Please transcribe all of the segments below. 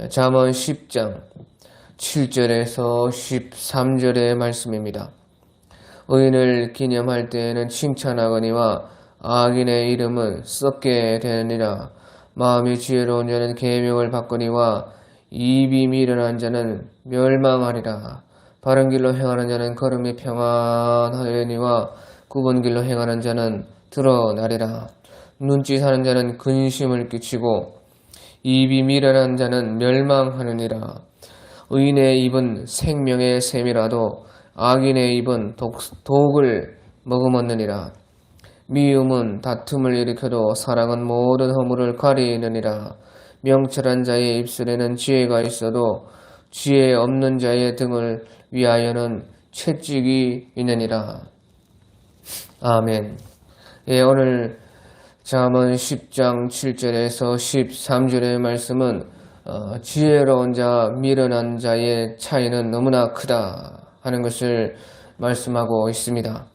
잠언 10장 7절에서 13절의 말씀입니다. 의인을 기념할 때에는 칭찬하거니와 악인의 이름은 썩게 되느니라. 마음이 지혜로운 자는 계명을 받거니와 입이 미련한 자는 멸망하리라. 바른 길로 행하는 자는 걸음이 평안하려니와 굽은 길로 행하는 자는 드러나리라. 눈짓하는 자는 근심을 끼치고 입이 미련한 자는 멸망하느니라. 의인의 입은 생명의 샘이라도 악인의 입은 독을 머금었느니라. 미움은 다툼을 일으켜도 사랑은 모든 허물을 가리느니라. 명철한 자의 입술에는 지혜가 있어도 지혜 없는 자의 등을 위하여는 채찍이 있느니라. 아멘. 오늘 잠언 10장 7절에서 13절의 말씀은 지혜로운 자, 미련한 자의 차이는 너무나 크다 하는 것을 말씀하고 있습니다.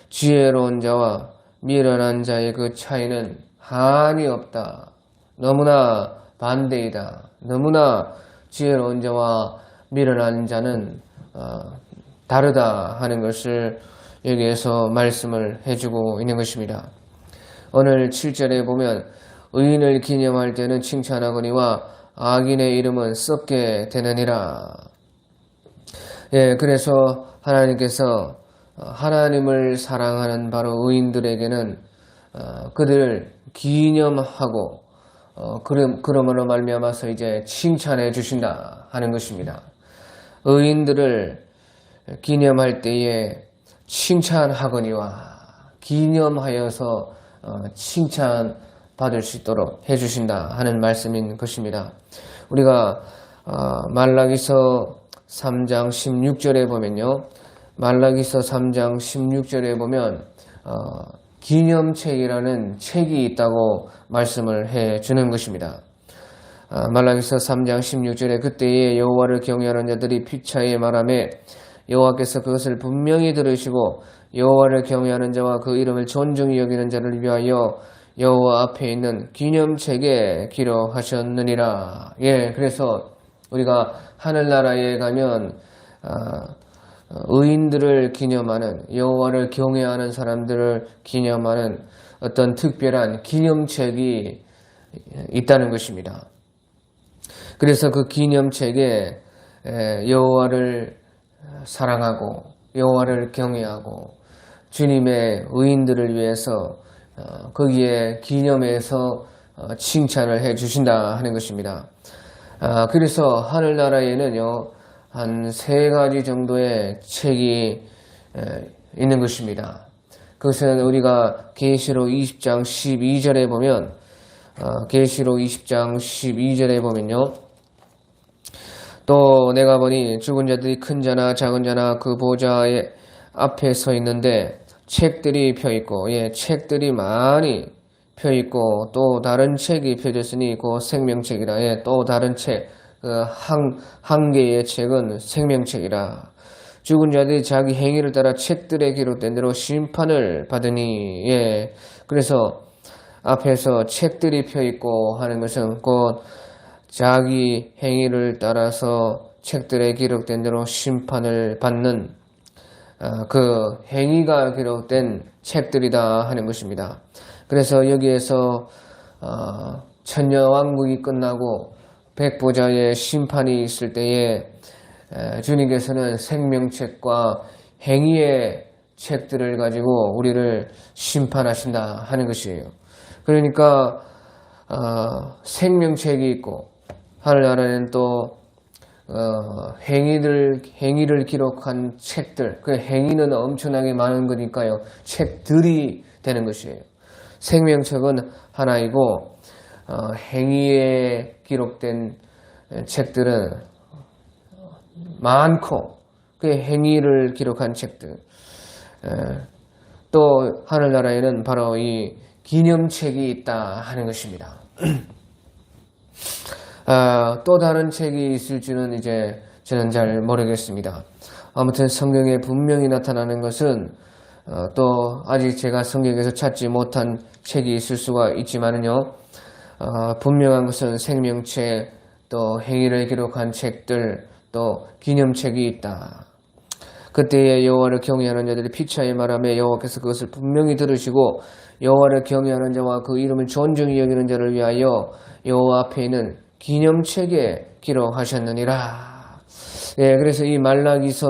지혜로운 자와 미련한 자의 그 차이는 한이 없다. 너무나 반대이다. 너무나 지혜로운 자와 미련한 자는 다르다 하는 것을 여기에서 말씀을 해주고 있는 것입니다. 오늘 7절에 보면 의인을 기념할 때는 칭찬하거니와 악인의 이름은 썩게 되느니라. 그래서 하나님께서 하나님을 사랑하는 바로 의인들에게는 그들을 기념하고 그러므로 말미암아서 이제 칭찬해 주신다 하는 것입니다. 의인들을 기념할 때에 칭찬하거니와 기념하여서 칭찬받을 수 있도록 해주신다 하는 말씀인 것입니다. 우리가 말라기서 3장 16절에 보면요. 말라기서 3장 16절에 보면 기념책이라는 책이 있다고 말씀을 해주는 것입니다. 말라기서 3장 16절에 그때에 여호와를 경외하는 자들이 피차에 말하매 여호와께서 그것을 분명히 들으시고 여호와를 경외하는 자와 그 이름을 존중히 여기는 자를 위하여 여호와 앞에 있는 기념책에 기록하셨느니라. 그래서 우리가 하늘나라에 가면 의인들을 기념하는, 여호와를 경외하는 사람들을 기념하는 어떤 특별한 기념책이 있다는 것입니다. 그래서 그 기념책에 여호와를 사랑하고 여호와를 경외하고 주님의 의인들을 위해서 거기에 기념해서 칭찬을 해 주신다 하는 것입니다. 그래서 하늘나라에는요 한 3가지 정도의 책이 있는 것입니다. 그것은 우리가 계시록 20장 12절에 보면 계시록 20장 12절에 보면요 또 내가 보니 죽은 자들이 큰 자나 작은 자나 그 보좌의 앞에 서 있는데 책들이 펴있고 책들이 많이 펴있고 또 다른 책이 펴졌으니 그 생명책이라. 또 다른 책 한 개의 책은 생명책이라. 죽은 자들이 자기 행위를 따라 책들에 기록된 대로 심판을 받으니. 그래서 앞에서 책들이 펴있고 하는 것은 곧 자기 행위를 따라서 책들에 기록된 대로 심판을 받는 그 행위가 기록된 책들이다 하는 것입니다. 그래서 여기에서 천녀왕국이 끝나고 백보자의 심판이 있을 때에 주님께서는 생명책과 행위의 책들을 가지고 우리를 심판하신다 하는 것이에요. 그러니까 생명책이 있고 하늘나라에는 또 행위를 기록한 책들, 그 행위는 엄청나게 많은 거니까요. 책들이 되는 것이에요. 생명책은 하나이고 행위에 기록된 책들은 많고 그 행위를 기록한 책들. 또 하늘나라에는 바로 이 기념책이 있다 하는 것입니다. 또 다른 책이 있을지는 이제 저는 잘 모르겠습니다. 아무튼 성경에 분명히 나타나는 것은 또 아직 제가 성경에서 찾지 못한 책이 있을 수가 있지만은요, 분명한 것은 생명책 또 행위를 기록한 책들, 또 기념책이 있다. 그때에 여호와를 경외하는 자들이 피차에 말하며 여호와께서 그것을 분명히 들으시고 여호와를 경외하는 자와 그 이름을 존중히 여기는 자를 위하여 여호와 앞에 있는 기념책에 기록하셨느니라. 예, 그래서 이 말라기서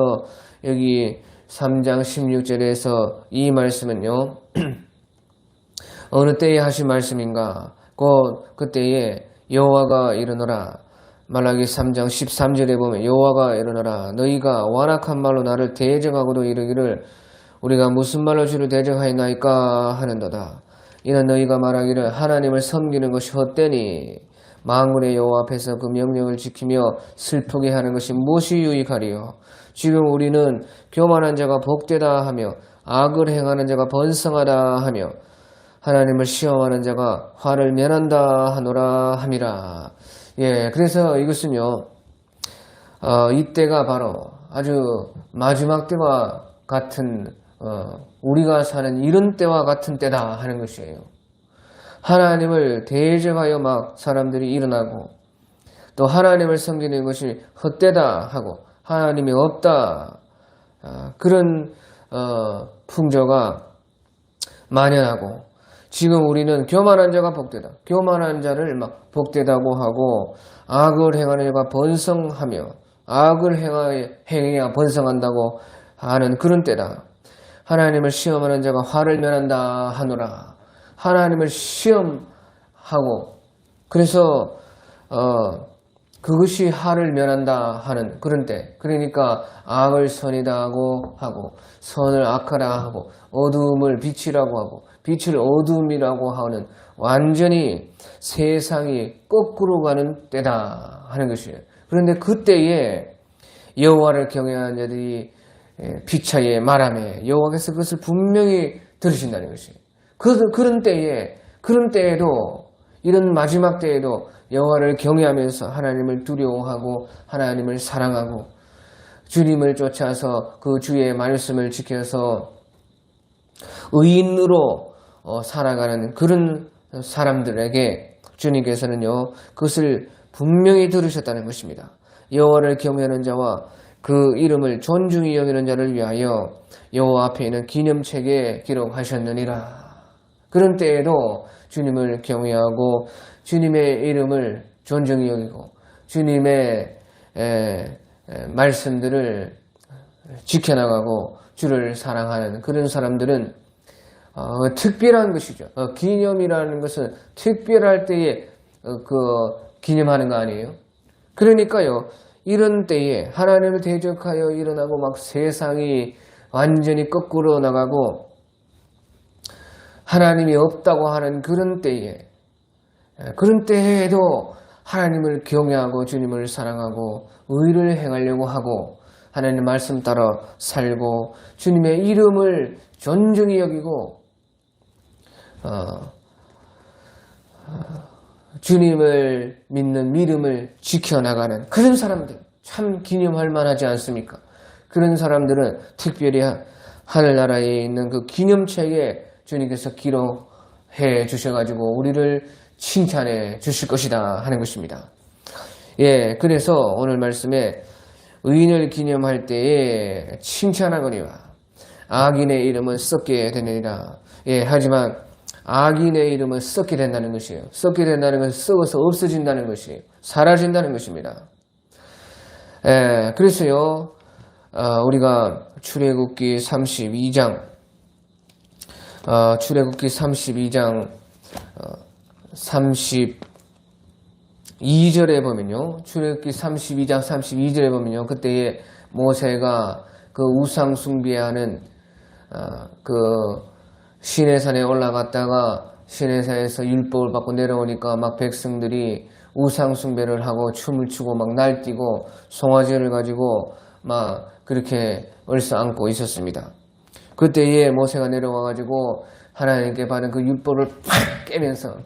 여기 3장 16절에서 이 말씀은요. 어느 때에 하신 말씀인가? 그때에 여호와가 이르노라. 말라기 3장 13절에 보면 여호와가 이르노라. 너희가 완악한 말로 나를 대적하고도 이르기를 우리가 무슨 말로 주를 대적하였나이까 하는도다. 이는 너희가 말하기를 하나님을 섬기는 것이 헛되니 만군의 여호와 앞에서 그 명령을 지키며 슬프게 하는 것이 무엇이 유익하리요. 지금 우리는 교만한 자가 복되다 하며 악을 행하는 자가 번성하다 하며 하나님을 시험하는 자가 화를 면한다 하노라 함이라. 예, 그래서 이것은요, 이때가 바로 아주 마지막 때와 같은, 우리가 사는 이런 때와 같은 때다 하는 것이에요. 하나님을 대적하여 막 사람들이 일어나고, 또 하나님을 섬기는 것이 헛되다 하고, 하나님이 없다, 그런, 풍조가 만연하고, 지금 우리는 교만한 자가 복되다. 교만한 자를 막 복되다고 하고 악을 행하는 자가 번성하며 악을 행해야 번성한다고 하는 그런 때다. 하나님을 시험하는 자가 화를 면한다 하노라. 하나님을 시험하고 그래서 그것이 화를 면한다 하는 그런 때. 그러니까 악을 선이다 하고 선을 악하다 하고 어두움을 빛이라고 하고 빛을 어둠이라고 하는 완전히 세상이 거꾸로 가는 때다 하는 것이에요. 그런데 그때에 여호와를 경외하는 자들이 피차에 말하며 여호와께서 그것을 분명히 들으신다는 것이에요. 그런 때에도 이런 마지막 때에도 여호와를 경외하면서 하나님을 두려워하고 하나님을 사랑하고 주님을 쫓아서 그 주의 말씀을 지켜서 의인으로 살아가는 그런 사람들에게 주님께서는요 그것을 분명히 들으셨다는 것입니다. 여호와를 경외하는 자와 그 이름을 존중히 여기는 자를 위하여 여호와 앞에 있는 기념책에 기록하셨느니라. 그런 때에도 주님을 경외하고 주님의 이름을 존중히 여기고 주님의 말씀들을 지켜나가고 주를 사랑하는 그런 사람들은 특별한 것이죠. 기념이라는 것은 특별할 때에 기념하는 거 아니에요? 그러니까요, 이런 때에 하나님을 대적하여 일어나고 막 세상이 완전히 거꾸로 나가고 하나님이 없다고 하는 그런 때에도 하나님을 경외하고 주님을 사랑하고 의를 행하려고 하고 하나님 말씀 따라 살고 주님의 이름을 존중히 여기고 주님을 믿는 믿음을 지켜나가는 그런 사람들 참 기념할 만하지 않습니까? 그런 사람들은 특별히 하늘나라에 있는 그 기념책에 주님께서 기록해 주셔가지고 우리를 칭찬해 주실 것이다 하는 것입니다. 예, 그래서 오늘 말씀에 의인을 기념할 때에 칭찬하거니와 악인의 이름은 썩게 되느니라. 예, 하지만 악인의 이름은 썩게 된다는 것이에요. 썩게 된다는 것은 썩어서 없어진다는 것이에요. 사라진다는 것입니다. 예, 그래서요, 우리가 출애굽기 32장 32절에 보면요. 출애굽기 32장 32절에 보면요. 그때에 모세가 그 우상 숭배하는 그 시내산에 올라갔다가 시내산에서 율법을 받고 내려오니까 막 백성들이 우상 숭배를 하고 춤을 추고 막 날뛰고 송아지를 가지고 막 그렇게 얼싸안고 있었습니다. 그때에 모세가 내려와가지고 하나님께 받은 그 율법을 팍 깨면서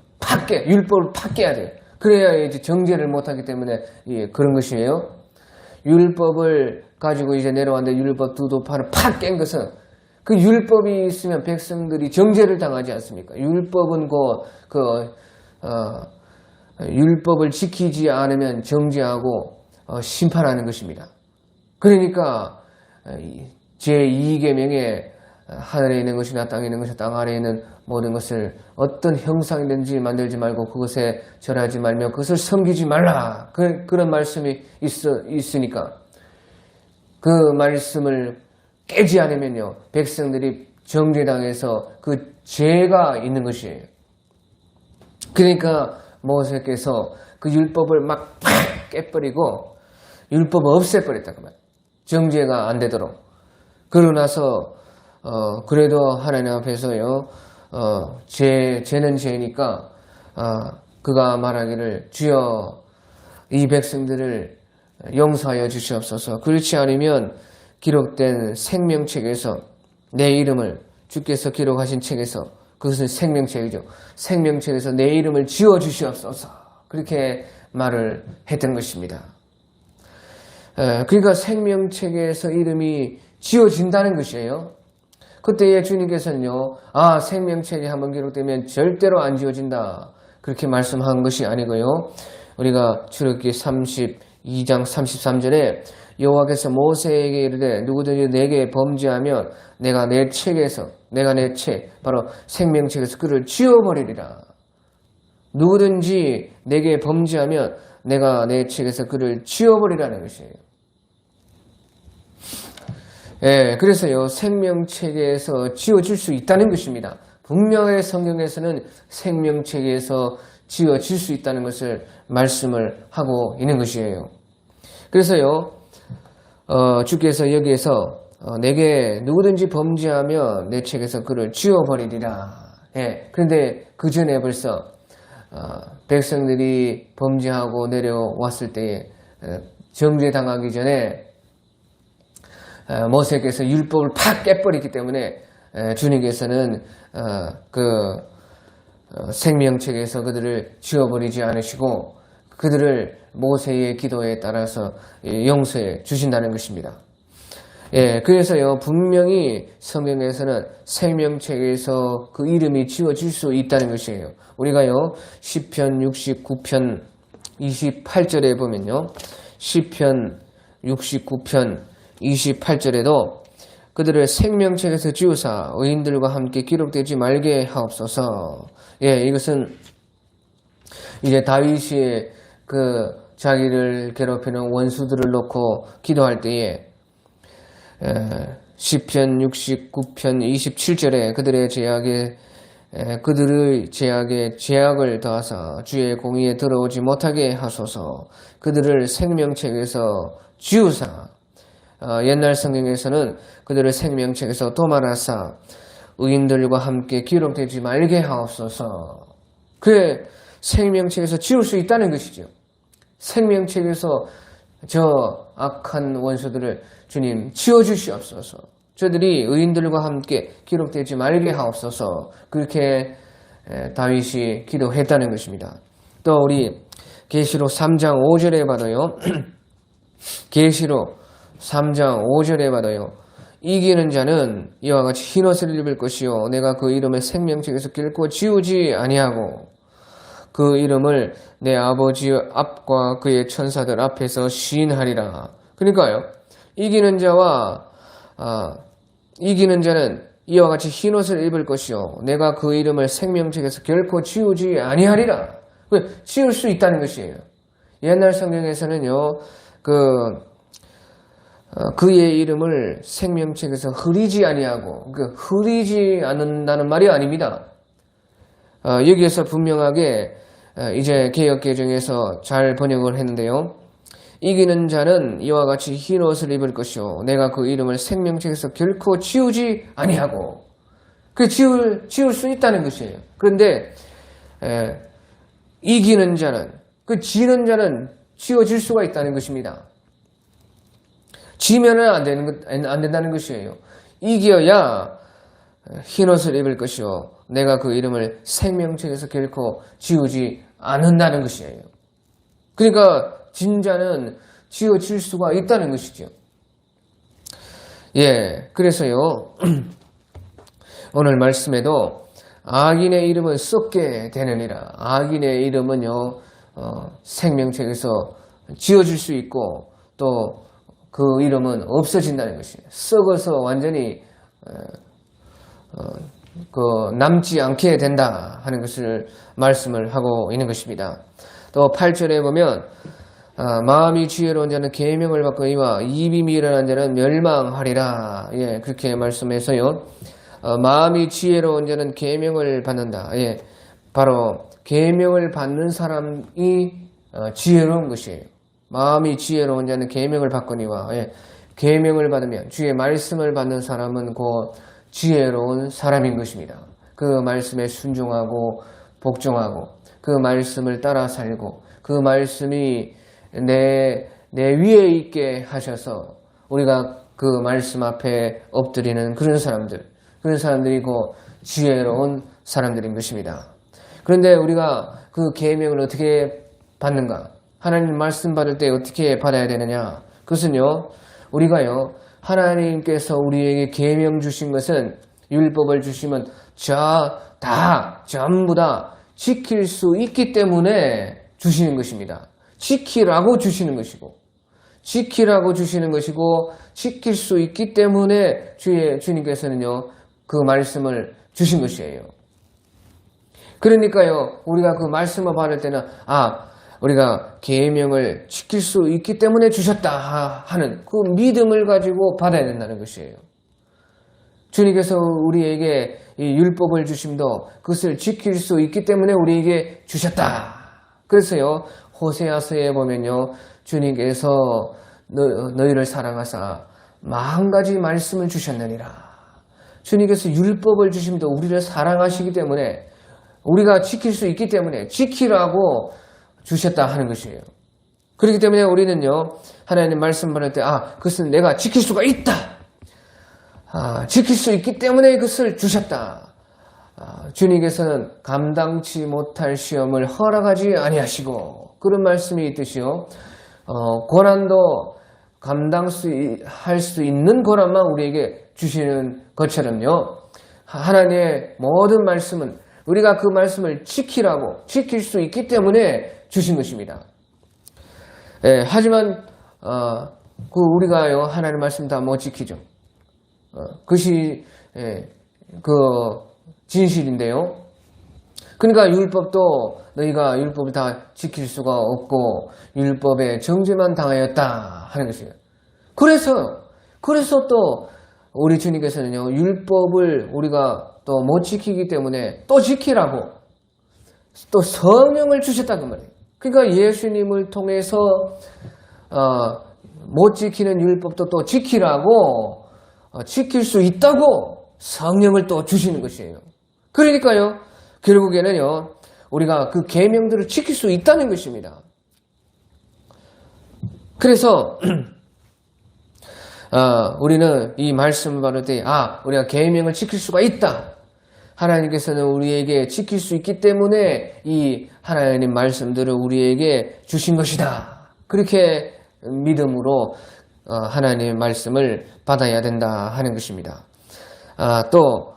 율법을 팍 깨야 돼요. 그래야 이제 정죄를 못하기 때문에 그런 것이에요. 율법을 가지고 이제 내려왔는데 율법 두 도파를 팍 깬 것은 그 율법이 있으면 백성들이 정죄를 당하지 않습니까? 율법은 율법을 지키지 않으면 정죄하고 심판하는 것입니다. 그러니까 제2계명에 하늘에 있는 것이나 땅에 있는 것이나 땅 아래에 있는 모든 것을 어떤 형상이든지 만들지 말고 그것에 절하지 말며 그것을 섬기지 말라. 그런 말씀이 있으니까 그 말씀을 깨지 않으면요, 백성들이 정죄당해서 그 죄가 있는 것이에요. 그러니까 모세께서 그 율법을 막 깨버리고 율법을 없애버렸다 그 말. 정죄가 안 되도록. 그러고 나서 그래도 하나님 앞에서요, 죄는 죄니까 그가 말하기를 주여 이 백성들을 용서하여 주시옵소서. 그렇지 않으면 기록된 생명책에서 내 이름을 주께서 기록하신 책에서, 그것은 생명책이죠. 생명책에서 내 이름을 지워 주시옵소서. 그렇게 말을 했던 것입니다. 그러니까 생명책에서 이름이 지워진다는 것이에요. 그때에 주님께서는요, 생명책이 한번 기록되면 절대로 안 지워진다, 그렇게 말씀한 것이 아니고요. 우리가 출애굽기 32장 33절에 여호와께서 모세에게 이르되 누구든지 내게 범죄하면 내가 내 책, 바로 생명책에서 그를 지워버리리라. 누구든지 내게 범죄하면 내가 내 책에서 그를 지워버리라는 것이에요. 그래서요, 생명책에서 지워질 수 있다는 것입니다. 분명히 성경에서는 생명책에서 지워질 수 있다는 것을 말씀을 하고 있는 것이에요. 그래서요, 주께서 여기에서 내게 누구든지 범죄하면 내 책에서 그를 지워버리리라. 그런데 그 전에 벌써 백성들이 범죄하고 내려왔을 때에 정죄당하기 전에 모세께서 율법을 팍 깨버리기 때문에 주님께서는 그 생명책에서 그들을 지워버리지 않으시고 그들을 모세의 기도에 따라서 용서해 주신다는 것입니다. 그래서요, 분명히 성경에서는 생명책에서 그 이름이 지워질 수 있다는 것이에요. 우리가요, 시편 69편 28절에 보면요, 시편 69편 28절에도 그들을 생명책에서 지우사 의인들과 함께 기록되지 말게 하옵소서. 이것은 이제 다윗이 그 자기를 괴롭히는 원수들을 놓고 기도할 때에 시편 69편 27절에 그들의 제약에 제약을 더하사 주의 공의에 들어오지 못하게 하소서. 그들을 생명책에서 지우사. 옛날 성경에서는 그들을 생명책에서 도말하사 의인들과 함께 기록되지 말게 하옵소서. 그의 생명책에서 지울 수 있다는 것이죠. 생명책에서 저 악한 원수들을 주님 지워주시옵소서. 저들이 의인들과 함께 기록되지 말게 하옵소서. 그렇게 다윗이 기도했다는 것입니다. 또 우리 계시록 3장 5절에 봐도요. 계시록 3장 5절에 봐도요. 이기는 자는 이와 같이 흰옷을 입을 것이요 내가 그 이름을 생명책에서 결코 지우지 아니하고 그 이름을 내 아버지 앞과 그의 천사들 앞에서 시인하리라. 그러니까요, 이기는 자는 이와 같이 흰옷을 입을 것이요 내가 그 이름을 생명책에서 결코 지우지 아니하리라. 지울 수 있다는 것이에요. 옛날 성경에서는요, 그의 이름을 생명책에서 흐리지 아니하고, 흐리지 않는다는 말이 아닙니다. 여기에서 분명하게 이제 개역개정에서 잘 번역을 했는데요. 이기는 자는 이와 같이 흰 옷을 입을 것이요 내가 그 이름을 생명책에서 결코 지우지 아니하고, 지울 수 있다는 것이에요. 그런데 이기는 자는, 지는 자는 지워질 수가 있다는 것입니다. 지면은 안 된다는 것이에요. 이겨야 흰옷을 입을 것이요 내가 그 이름을 생명책에서 결코 지우지 않는다는 것이에요. 그러니까 진자는 지워질 수가 있다는 것이죠. 그래서요, 오늘 말씀에도 악인의 이름은 썩게 되느니라. 악인의 이름은요, 생명책에서 지워질 수 있고 또 그 이름은 없어진다는 것이에요. 썩어서 완전히 남지 않게 된다 하는 것을 말씀을 하고 있는 것입니다. 또 8절에 보면 마음이 지혜로운 자는 계명을 받거니와 입이 미련한 자는 멸망하리라. 예, 그렇게 말씀해서요. 마음이 지혜로운 자는 계명을 받는다. 예, 바로 계명을 받는 사람이 지혜로운 것이에요. 마음이 지혜로운 자는 계명을 받거니와, 예, 계명을 받으면 주의 말씀을 받는 사람은 곧 지혜로운 사람인 것입니다. 그 말씀에 순종하고 복종하고 그 말씀을 따라 살고 그 말씀이 내 위에 있게 하셔서 우리가 그 말씀 앞에 엎드리는 그런 사람들이 곧 지혜로운 사람들인 것입니다. 그런데 우리가 그 계명을 어떻게 받는가? 하나님 말씀 받을 때 어떻게 받아야 되느냐? 그것은요, 우리가요, 하나님께서 우리에게 계명 주신 것은, 율법을 주시면 전부 다 지킬 수 있기 때문에 주시는 것입니다. 지키라고 주시는 것이고 지킬 수 있기 때문에 주님께서는요, 그 말씀을 주신 것이에요. 그러니까요, 우리가 그 말씀을 받을 때는 우리가 계명을 지킬 수 있기 때문에 주셨다 하는 그 믿음을 가지고 받아야 된다는 것이에요. 주님께서 우리에게 이 율법을 주심도 그것을 지킬 수 있기 때문에 우리에게 주셨다. 그래서요, 호세아서에 보면요, 주님께서 너희를 사랑하사 40가지 말씀을 주셨느니라. 주님께서 율법을 주심도 우리를 사랑하시기 때문에 우리가 지킬 수 있기 때문에 지키라고 주셨다 하는 것이에요. 그렇기 때문에 우리는요, 하나님 말씀 받을 때 그것은 내가 지킬 수가 있다. 지킬 수 있기 때문에 그것을 주셨다. 주님께서는 감당치 못할 시험을 허락하지 아니하시고, 그런 말씀이 있듯이요, 고난도 감당할 수 있는 고난만 우리에게 주시는 것처럼요, 하나님의 모든 말씀은 우리가 그 말씀을 지킬 수 있기 때문에 주신 것입니다. 예, 하지만 우리가요, 하나님 말씀 다 못 지키죠. 그것이 진실인데요. 그러니까 너희가 율법을 다 지킬 수가 없고 율법에 정죄만 당하였다 하는 것이에요. 그래서 또 우리 주님께서는요, 율법을 우리가 또 못 지키기 때문에 또 지키라고 또 성령을 주셨다 그 말이에요. 그러니까 예수님을 통해서 못 지키는 율법도 또 지키라고, 지킬 수 있다고 성령을 또 주시는 것이에요. 그러니까요, 결국에는요, 우리가 그 계명들을 지킬 수 있다는 것입니다. 그래서 우리는 이 말씀을 받을 때 우리가 계명을 지킬 수가 있다. 하나님께서는 우리에게 지킬 수 있기 때문에 이 하나님 말씀들을 우리에게 주신 것이다. 그렇게 믿음으로 하나님의 말씀을 받아야 된다 하는 것입니다. 또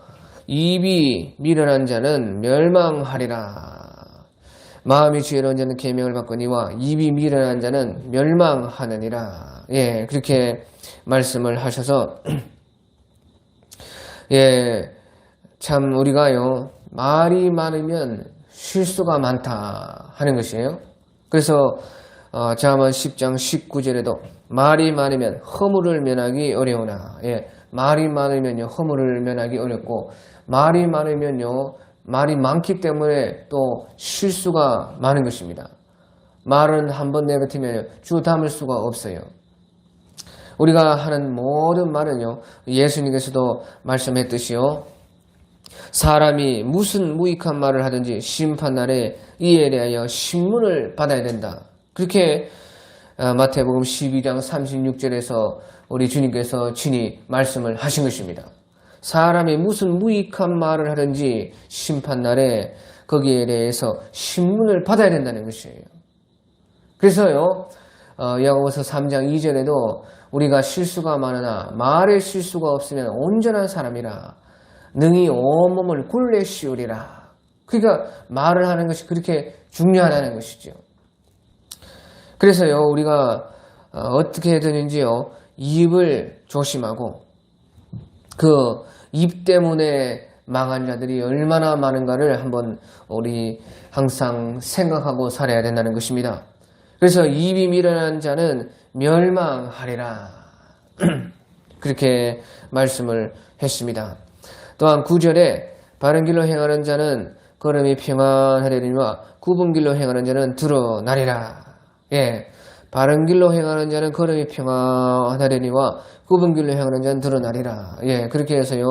입이 미련한 자는 멸망하리라. 마음이 지혜로운 자는 계명을 받거니와 입이 미련한 자는 멸망하느니라. 예, 그렇게 말씀을 하셔서 참 우리가요, 말이 많으면 실수가 많다 하는 것이에요. 그래서 잠언 10장 19절에도 말이 많으면 허물을 면하기 어려우나, 말이 많으면요, 허물을 면하기 어렵고, 말이 많으면요, 말이 많기 때문에 또 실수가 많은 것입니다. 말은 한번 내뱉으면 주 담을 수가 없어요. 우리가 하는 모든 말은요, 예수님께서도 말씀했듯이요, 사람이 무슨 무익한 말을 하든지 심판날에 이에 대하여 신문을 받아야 된다. 그렇게 마태복음 12장 36절에서 우리 주님께서 친히 말씀을 하신 것입니다. 사람이 무슨 무익한 말을 하든지 심판날에 거기에 대해서 신문을 받아야 된다는 것이에요. 그래서요, 야고보서 3장 2절에도 우리가 실수가 많으나 말에 실수가 없으면 온전한 사람이라 능히 온몸을 굴레 씌우리라. 그러니까 말을 하는 것이 그렇게 중요하다는 것이죠. 그래서요, 우리가 어떻게 되는지요, 입을 조심하고 그 입 때문에 망한 자들이 얼마나 많은가를 한번 우리 항상 생각하고 살아야 된다는 것입니다. 그래서 입이 미련한 자는 멸망하리라 그렇게 말씀을 했습니다. 또한 9절에 바른 길로 행하는 자는 걸음이 평안하리니와 굽은 길로 행하는 자는 드러나리라. 예, 바른 길로 행하는 자는 걸음이 평안하리니와 굽은 길로 행하는 자는 드러나리라. 예, 그렇게 해서요,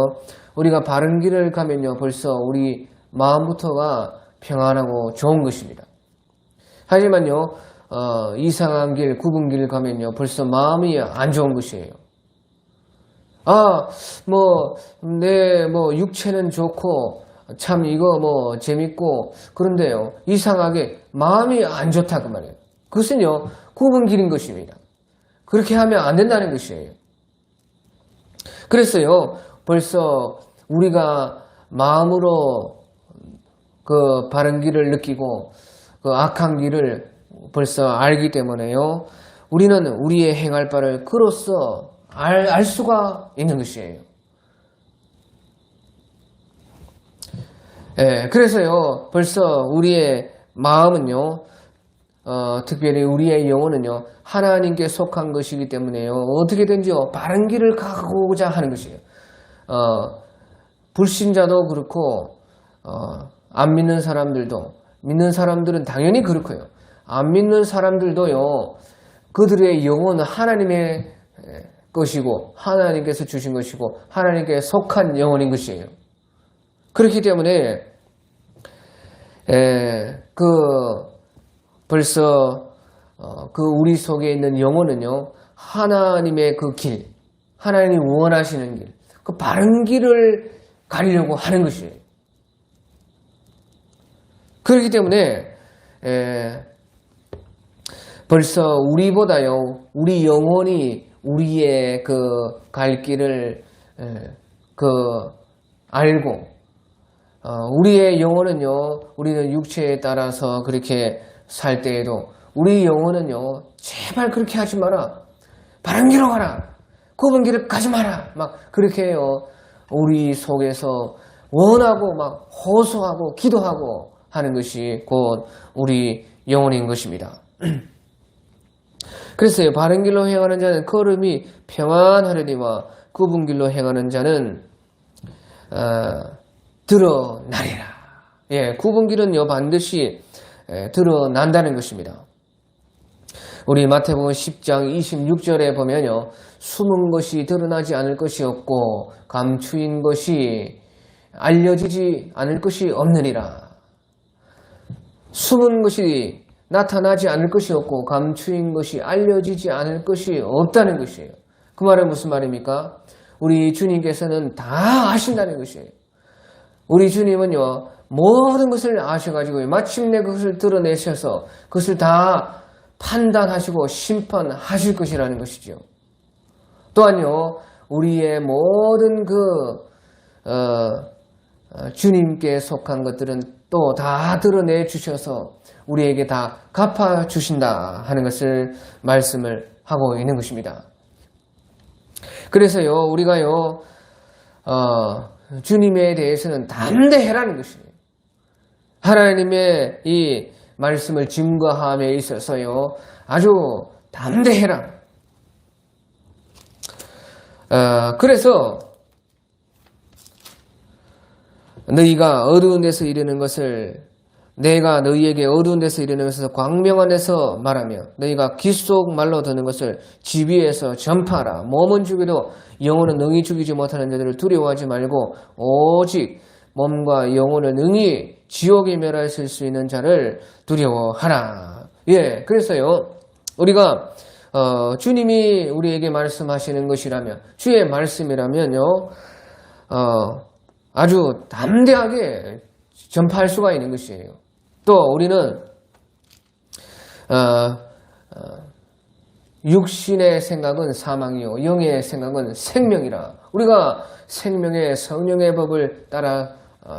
우리가 바른 길을 가면요, 벌써 우리 마음부터가 평안하고 좋은 것입니다. 하지만요, 이상한 길, 굽은 길 가면요, 벌써 마음이 안 좋은 것이에요. 내 육체는 좋고 참 이거 재밌고 그런데요, 이상하게 마음이 안 좋다 그 말이에요. 그것은요, 굽은 길인 것입니다. 그렇게 하면 안 된다는 것이에요. 그래서요, 벌써 우리가 마음으로 그 바른 길을 느끼고 그 악한 길을 벌써 알기 때문에요, 우리는 우리의 행할 바를 그로써 알 수가 있는 것이에요. 예, 그래서요, 벌써 우리의 마음은요, 특별히 우리의 영혼은요, 하나님께 속한 것이기 때문에요, 어떻게든지요, 바른 길을 가고자 하는 것이에요. 불신자도 그렇고, 안 믿는 사람들도, 믿는 사람들은 당연히 그렇고요. 안 믿는 사람들도요, 그들의 영혼은 하나님의 것이고, 하나님께서 주신 것이고, 하나님께 속한 영혼인 것이에요. 그렇기 때문에, 벌써 우리 속에 있는 영혼은요, 하나님의 그 길, 하나님이 원하시는 길, 그 바른 길을 가려고 하는 것이에요. 그렇기 때문에 벌써 우리보다요, 우리 영혼이 우리의 그 갈 길을 알고, 우리의 영혼은요, 우리는 육체에 따라서 그렇게 살 때에도 우리 영혼은요, 제발 그렇게 하지 마라, 바른 길로 가라, 굽은 길을 가지 마라, 막 그렇게 해요, 우리 속에서 원하고 막 호소하고 기도하고 하는 것이 곧 우리 영혼인 것입니다. 그래서 바른 길로 행하는 자는 걸음이 평안하려니와 굽은 길로 행하는 자는 드러나리라. 예, 굽은 길은요, 반드시 드러난다는 것입니다. 우리 마태복음 10장 26절에 보면요, 숨은 것이 드러나지 않을 것이 없고 감추인 것이 알려지지 않을 것이 없느니라. 숨은 것이 나타나지 않을 것이 없고 감추인 것이 알려지지 않을 것이 없다는 것이에요. 그 말은 무슨 말입니까? 우리 주님께서는 다 아신다는 것이에요. 우리 주님은요, 모든 것을 아셔가지고 마침내 그것을 드러내셔서 그것을 다 판단하시고 심판하실 것이라는 것이죠. 또한요, 우리의 모든 주님께 속한 것들은 또 다 드러내 주셔서 우리에게 다 갚아 주신다 하는 것을 말씀을 하고 있는 것입니다. 그래서요, 우리가요, 주님에 대해서는 담대해라는 것이에요. 하나님의 이 말씀을 증거함에 있어서요, 아주 담대해라. 그래서 너희가 어두운 데서 이르는 것을 내가 너희에게 어두운 데서 이르는 것을 광명한 데서 말하며 너희가 귀 속 말로 듣는 것을 집 위에서 전파하라. 몸은 죽여도 영혼은 능히 죽이지 못하는 자들을 두려워하지 말고 오직 몸과 영혼을 능히 지옥에 멸하실 수 있는 자를 두려워하라. 예, 그래서요, 우리가 주님이 우리에게 말씀하시는 것이라면, 주의 말씀이라면요, 아주 담대하게 전파할 수가 있는 것이에요. 또 우리는 육신의 생각은 사망이요 영의 생각은 생명이라. 우리가 생명의 성령의 법을 따라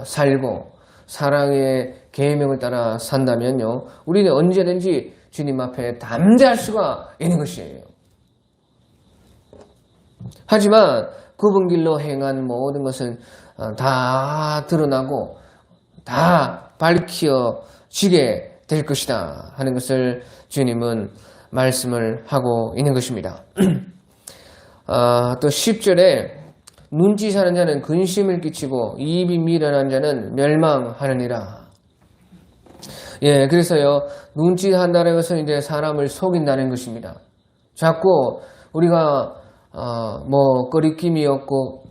살고 사랑의 계명을 따라 산다면요, 우리는 언제든지 주님 앞에 담대할 수가 있는 것이에요. 하지만 그분 길로 행한 모든 것은 다 드러나고 다 밝혀지게 될 것이다 하는 것을 주님은 말씀을 하고 있는 것입니다. 또 10절에 눈치사는 자는 근심을 끼치고 입이 미련한 자는 멸망하느니라. 예, 그래서요, 눈치한다는 것은 이제 사람을 속인다는 것입니다. 자꾸 우리가 거리낌이 없고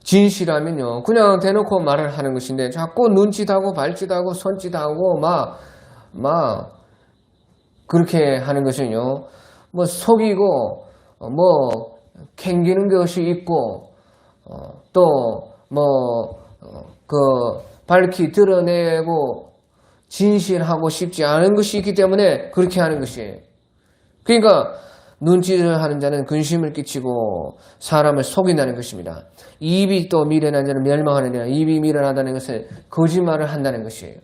진실하면요, 그냥 대놓고 말을 하는 것인데 자꾸 눈짓하고 발짓하고 손짓하고 그렇게 하는 것은요, 속이고 캥기는 것이 있고 밝히 드러내고 진실하고 싶지 않은 것이 있기 때문에 그렇게 하는 것이에요. 그러니까 눈치를 하는 자는 근심을 끼치고 사람을 속인다는 것입니다. 입이 또 미련한 자는 멸망하느니라. 입이 미련하다는 것은 거짓말을 한다는 것이에요.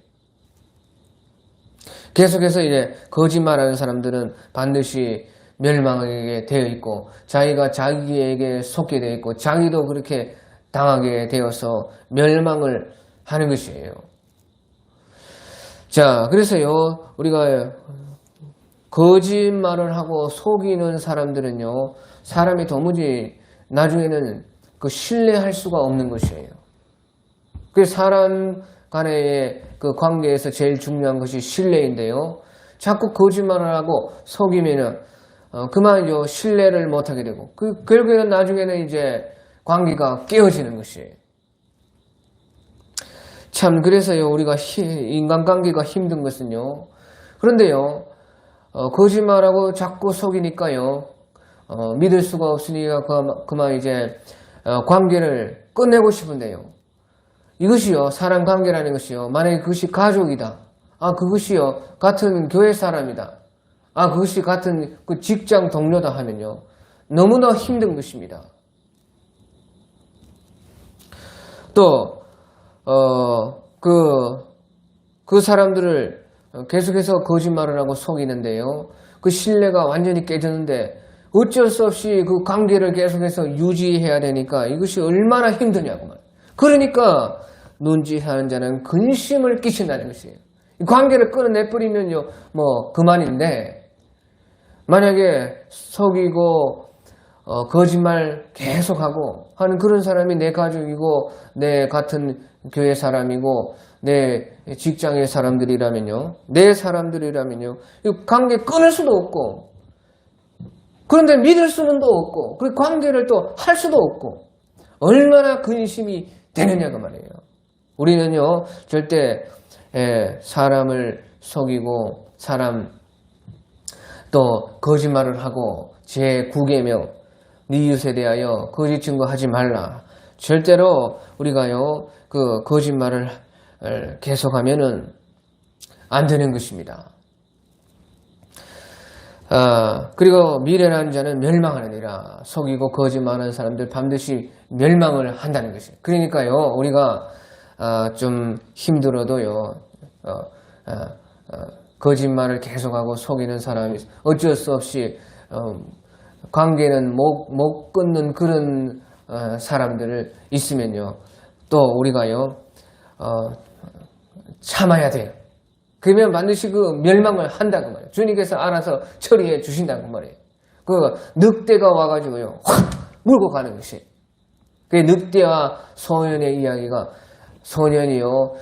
계속해서 이제 거짓말하는 사람들은 반드시 멸망하게 되어 있고 자기가 자기에게 속게 되어 있고 자기도 그렇게 당하게 되어서 멸망을 하는 것이에요. 자, 그래서요, 우리가 거짓말을 하고 속이는 사람들은요, 사람이 도무지 나중에는 신뢰할 수가 없는 것이에요. 그래서 사람 간의 그 관계에서 제일 중요한 것이 신뢰인데요. 자꾸 거짓말을 하고 속이면은 그만 신뢰를 못하게 되고 결국에는 나중에는 이제 관계가 깨어지는 것이에요. 참 그래서요, 우리가 인간관계가 힘든 것은요. 그런데요, 거짓말하고 자꾸 속이니까요, 믿을 수가 없으니까 그만 이제 관계를 끝내고 싶은데요. 이것이요, 사람 관계라는 것이요, 만약에 그것이 가족이다. 그것이요, 같은 교회 사람이다. 그것이 같은 그 직장 동료다 하면요, 너무나 힘든 것입니다. 또, 그 사람들을 계속해서 거짓말을 하고 속이는데요, 그 신뢰가 완전히 깨졌는데 어쩔 수 없이 그 관계를 계속해서 유지해야 되니까 이것이 얼마나 힘드냐고 말이에요. 그러니까 눈치하는 자는 근심을 끼친다는 것이에요. 이 관계를 끊어내버리면요, 그만인데, 만약에 속이고 거짓말 계속하고 하는 그런 사람이 내 가족이고 내 같은 교회 사람이고 내 직장의 사람들이라면요, 내 사람들이라면요, 이 관계 끊을 수도 없고, 그런데 믿을 수는 또 없고, 그 관계를 또 할 수도 없고, 얼마나 근심이 되느냐고 말이에요. 우리는요, 절대 사람을 속이고 사람 또 거짓말을 하고 제9계명 네 이웃에 대하여 거짓 증거하지 말라. 절대로 우리가요, 그 거짓말을 계속하면은 안 되는 것입니다. 그리고 미련한 자는 멸망하느니라. 속이고 거짓말하는 사람들 반드시 멸망을 한다는 것이에요. 그러니까요, 우리가 좀 힘들어도요, 거짓말을 계속하고 속이는 사람이 어쩔 수 없이 관계는 못 끊는 그런 사람들을 있으면요, 또 우리가요, 참아야 돼요. 그러면 반드시 그 멸망을 한다고 말이에요. 주님께서 알아서 처리해 주신다고 말이에요. 그 늑대가 와가지고요, 확 물고 가는 것이. 그 늑대와 소년의 이야기가, 소년이요,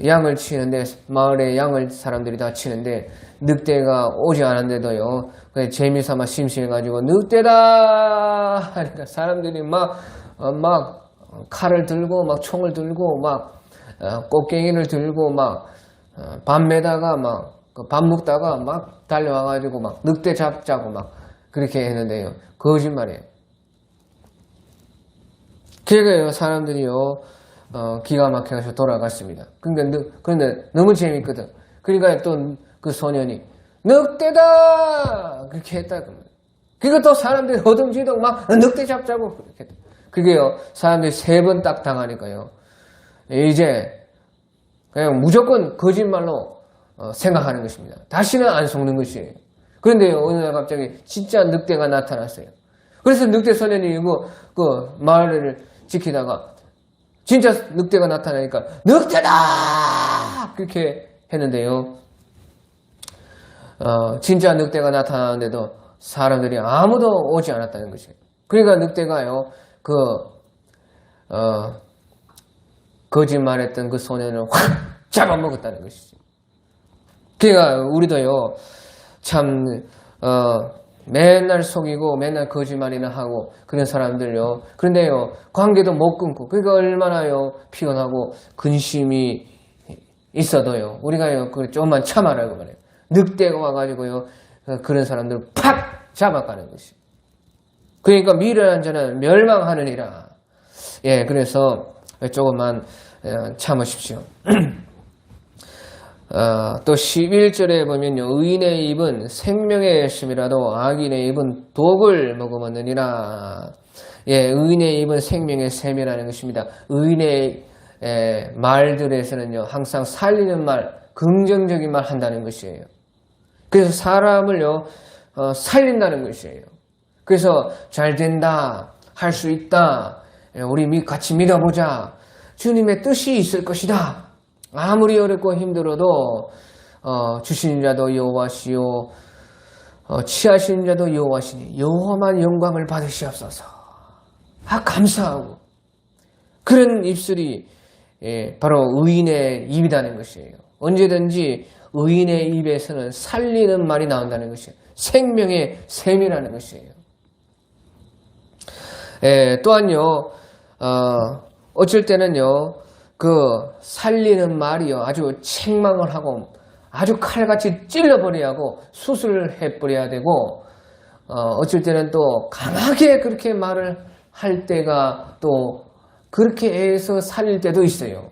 양을 치는데, 마을에 양을 사람들이 다 치는데 늑대가 오지 않았는데도요, 재미삼아 심심해가지고 늑대다 하니까 사람들이 막 칼을 들고 막 총을 들고 막 꽃갱이를 들고 막 밥 매다가 막 밥 먹다가 막 달려와가지고 막 늑대 잡자고 막 그렇게 했는데요, 거짓말이에요. 그러니까요, 사람들이요, 기가 막혀서 돌아갔습니다. 그런데 너무 재밌거든. 그러니까 또 그 소년이 늑대다 그렇게 했다고. 그리고 또 사람들이 허둥지둥 막 늑대 잡자고 그렇게. 그게요, 사람들이 3번 딱 당하니까요, 이제 그냥 무조건 거짓말로 생각하는 것입니다. 다시는 안 속는 것이에요. 그런데요, 어느 날 갑자기 진짜 늑대가 나타났어요. 그래서 늑대 소년이 그 마을을 지키다가 진짜 늑대가 나타나니까 늑대다! 그렇게 했는데요. 진짜 늑대가 나타났는데도 사람들이 아무도 오지 않았다는 것이에요. 그러니까 늑대가요, 거짓말했던 그 소년을 확 잡아먹었다는 것이죠. 그러니까 우리도요, 참, 맨날 속이고 맨날 거짓말이나 하고 그런 사람들요. 그런데요, 관계도 못 끊고, 그러니까 얼마나요, 피곤하고 근심이 있어도요, 우리가요, 조금만 참아라고 말해요. 늑대가 와가지고요, 그런 사람들을 팍 잡아가는 것이. 그러니까 미련한 자는 멸망하느니라. 예, 그래서 조금만 참으십시오. 또 11절에 보면요, 의인의 입은 생명의 심이라도 악인의 입은 독을 머금었느니라. 예, 의인의 입은 생명의 샘이라는 것입니다. 의인의 말들에서는요, 항상 살리는 말, 긍정적인 말 한다는 것이에요. 그래서 사람을요, 살린다는 것이에요. 그래서 잘 된다, 할 수 있다, 우리 같이 믿어보자, 주님의 뜻이 있을 것이다. 아무리 어렵고 힘들어도 주시는 자도 여호와시요, 취하시는 자도 여호와시니 여호와만 영광을 받으시옵소서. 감사하고 그런 입술이 바로 의인의 입이라는 것이에요. 언제든지 의인의 입에서는 살리는 말이 나온다는 것이에요. 생명의 샘이라는 것이에요. 또한요, 어쩔 때는요, 살리는 말이요, 아주 책망을 하고, 아주 칼같이 찔러버려야 하고, 수술을 해버려야 되고, 어쩔 때는 또 강하게 그렇게 말을 할 때가 또 그렇게 해서 살릴 때도 있어요.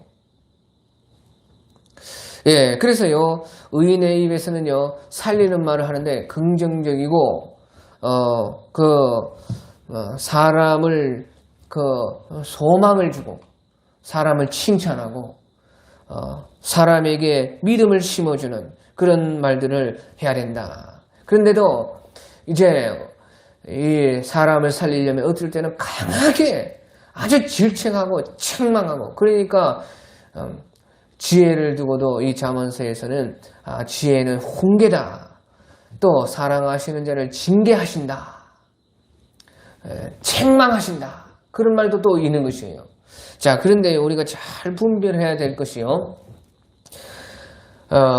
예, 그래서요, 의인의 입에서는요, 살리는 말을 하는데 긍정적이고, 사람을, 소망을 주고, 사람을 칭찬하고, 사람에게 믿음을 심어주는 그런 말들을 해야 된다. 그런데도, 이제, 이 사람을 살리려면 어떨 때는 강하게, 아주 질책하고, 책망하고, 그러니까, 지혜를 두고도 이 잠언서에서는 지혜는 훈계다. 또 사랑하시는 자를 징계하신다. 책망하신다. 그런 말도 또 있는 것이에요. 자, 그런데 우리가 잘 분별해야 될 것이요.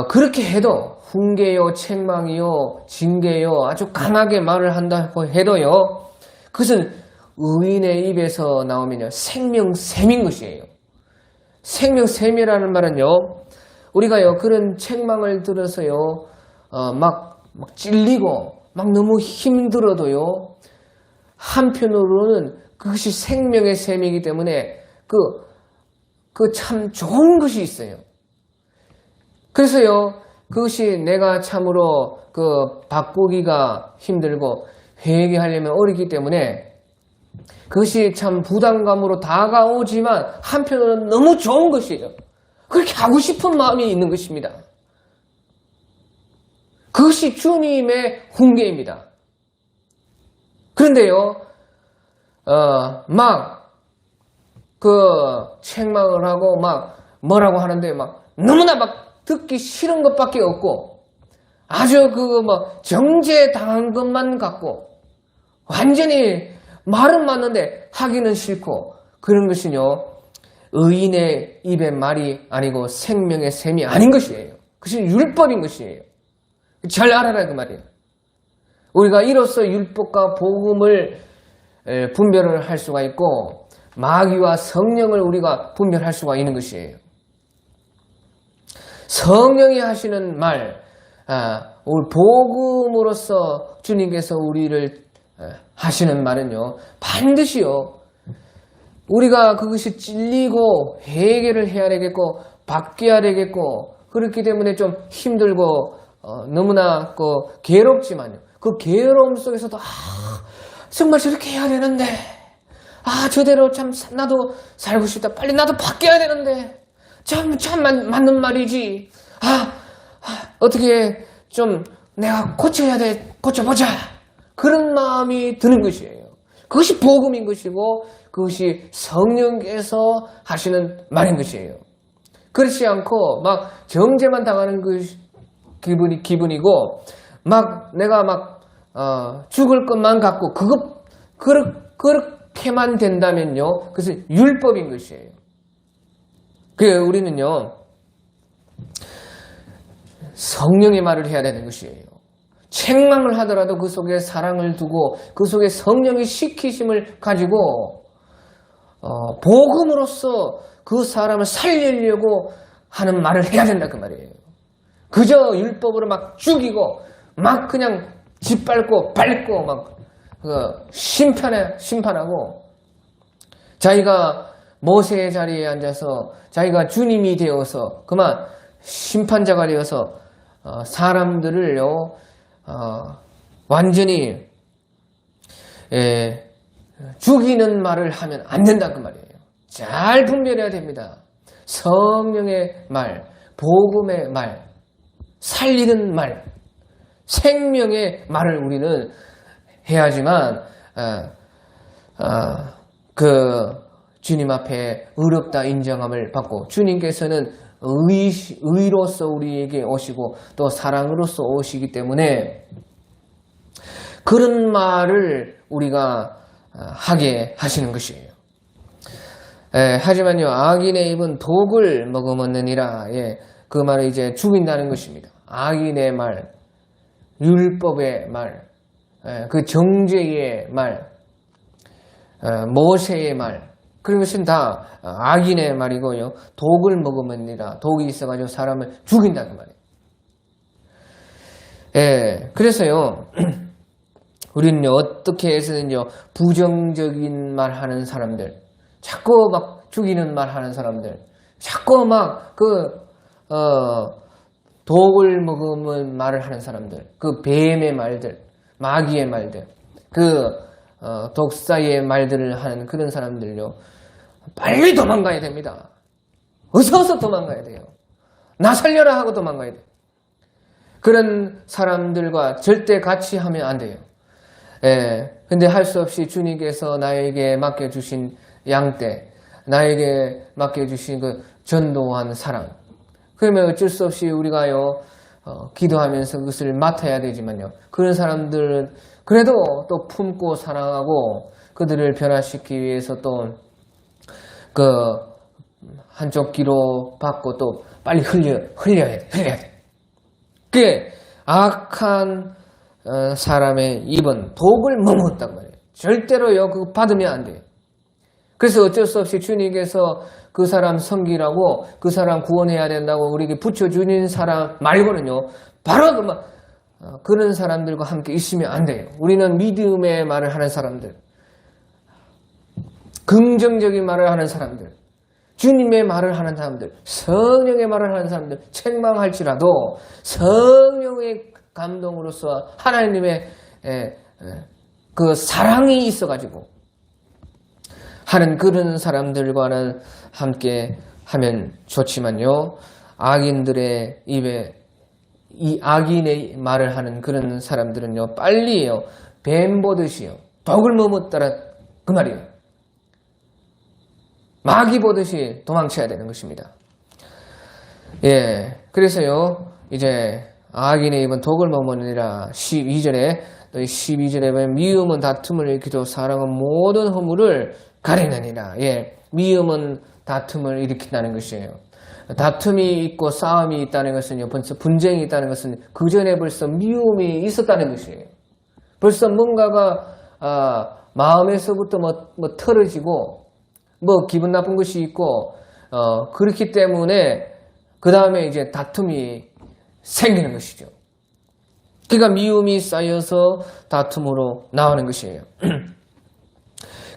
그렇게 해도 훈계요, 책망이요, 징계요, 아주 강하게 말을 한다고 해도요. 그것은 의인의 입에서 나오면요, 생명샘인 것이에요. 생명샘이라는 말은요, 우리가요, 그런 책망을 들어서요, 막 찔리고, 막 너무 힘들어도요, 한편으로는 그것이 생명의 샘이기 때문에 참 좋은 것이 있어요. 그래서요, 그것이 내가 참으로 바꾸기가 힘들고 회개하려면 어렵기 때문에 그것이 참 부담감으로 다가오지만 한편으로는 너무 좋은 것이에요. 그렇게 하고 싶은 마음이 있는 것입니다. 그것이 주님의 훈계입니다. 그런데요, 책망을 하고 뭐라고 하는데 너무나 듣기 싫은 것밖에 없고 아주 정죄당한 것만 같고 완전히 말은 맞는데 하기는 싫고 그런 것은요, 의인의 입의 말이 아니고 생명의 샘이 아닌 것이에요. 그것이 율법인 것이에요. 잘 알아라 그 말이에요. 우리가 이로써 율법과 복음을 분별을 할 수가 있고 마귀와 성령을 우리가 분별할 수가 있는 것이에요. 성령이 하시는 말, 우리 복음으로서 주님께서 우리를 하시는 말은요, 반드시요, 우리가 그것이 찔리고 회개를 해야 되겠고 바뀌어야 되겠고 그렇기 때문에 좀 힘들고 너무나 괴롭지만요, 그 괴로움 속에서도 정말 저렇게 해야 되는데 저대로 참 나도 살고 싶다, 빨리 나도 바뀌어야 되는데 참 맞는 말이지, 어떻게 좀 내가 고쳐야 돼, 고쳐보자. 그런 마음이 드는 것이에요. 그것이 복음인 것이고 그것이 성령께서 하시는 말인 것이에요. 그렇지 않고 막 정죄만 당하는 그 기분이고 막 내가 막 죽을 것만 갖고 그렇게만 된다면요, 그것은 율법인 것이에요. 그래서 우리는요 성령의 말을 해야 되는 것이에요. 책망을 하더라도 그 속에 사랑을 두고 그 속에 성령의 시키심을 가지고 복음으로써 그 사람을 살리려고 하는 말을 해야 된다 그 말이에요. 그저 율법으로 막 죽이고 막 그냥 짓밟고 밟고 막 심판하고 자기가 모세의 자리에 앉아서 자기가 주님이 되어서 그만 심판자가 되어서 사람들을요 완전히 죽이는 말을 하면 안 된다 그 말이에요. 잘 분별해야 됩니다. 성령의 말, 복음의 말, 살리는 말, 생명의 말을 우리는 해야지만 그 주님 앞에 의롭다 인정함을 받고 주님께서는 의로서 우리에게 오시고 또 사랑으로서 오시기 때문에 그런 말을 우리가 하게 하시는 것이에요. 하지만요 악인의 입은 독을 머금었느니라. 그 말을 이제 죽인다는 것입니다. 악인의 말, 율법의 말, 그 정죄의 말, 모세의 말, 그런 것은 다 악인의 말이고요. 독을 먹으면이라 독이 있어가지고 사람을 죽인다는 말이에요. 그래서요 우리는 어떻게 해서는요 부정적인 말 하는 사람들, 자꾸 막 죽이는 말 하는 사람들, 자꾸 막 독을 먹으면 말을 하는 사람들, 그 뱀의 말들, 마귀의 말들, 독사의 말들을 하는 그런 사람들요 빨리 도망가야 됩니다. 어서 도망가야 돼요. 나 살려라 하고 도망가야 돼요. 그런 사람들과 절대 같이 하면 안 돼요. 근데 할 수 없이 주님께서 나에게 맡겨주신 양떼, 나에게 맡겨주신 그 전도한 사랑, 그러면 어쩔 수 없이 우리가요 기도하면서 그것을 맡아야 되지만요 그런 사람들은 그래도 또 품고 사랑하고 그들을 변화시키기 위해서 또 한쪽 귀로 받고 또 빨리 흘려야 돼. 그게 악한 사람의 입은 독을 머금었단 말이에요. 절대로요 그거 받으면 안 돼요. 그래서 어쩔 수 없이 주님께서 그 사람 섬기라고 그 사람 구원해야 된다고 우리에게 붙여주는 사람 말고는요 바로 그런 사람들과 함께 있으면 안 돼요. 우리는 믿음의 말을 하는 사람들, 긍정적인 말을 하는 사람들, 주님의 말을 하는 사람들, 성령의 말을 하는 사람들, 책망할지라도 성령의 감동으로서 하나님의 그 사랑이 있어가지고 하는 그런 사람들과는 함께 하면 좋지만요 악인들의 입에 이 악인의 말을 하는 그런 사람들은요 빨리요 뱀 보듯이요 독을 머금었다라 그 말이에요. 마귀 보듯이 도망쳐야 되는 것입니다. 그래서요 이제 악인의 입은 독을 머금으니라 12절에 또 12절에 보면 미움은 다툼을 일으키고 사랑은 모든 허물을 가리느니라. 미움은 다툼을 일으킨다는 것이에요. 다툼이 있고 싸움이 있다는 것은요 벌써 분쟁이 있다는 것은 그 전에 벌써 미움이 있었다는 것이에요. 벌써 뭔가가 마음에서부터 뭐 털어지고 뭐 기분 나쁜 것이 있고 그렇기 때문에 그 다음에 이제 다툼이 생기는 것이죠. 그러니까 미움이 쌓여서 다툼으로 나오는 것이에요.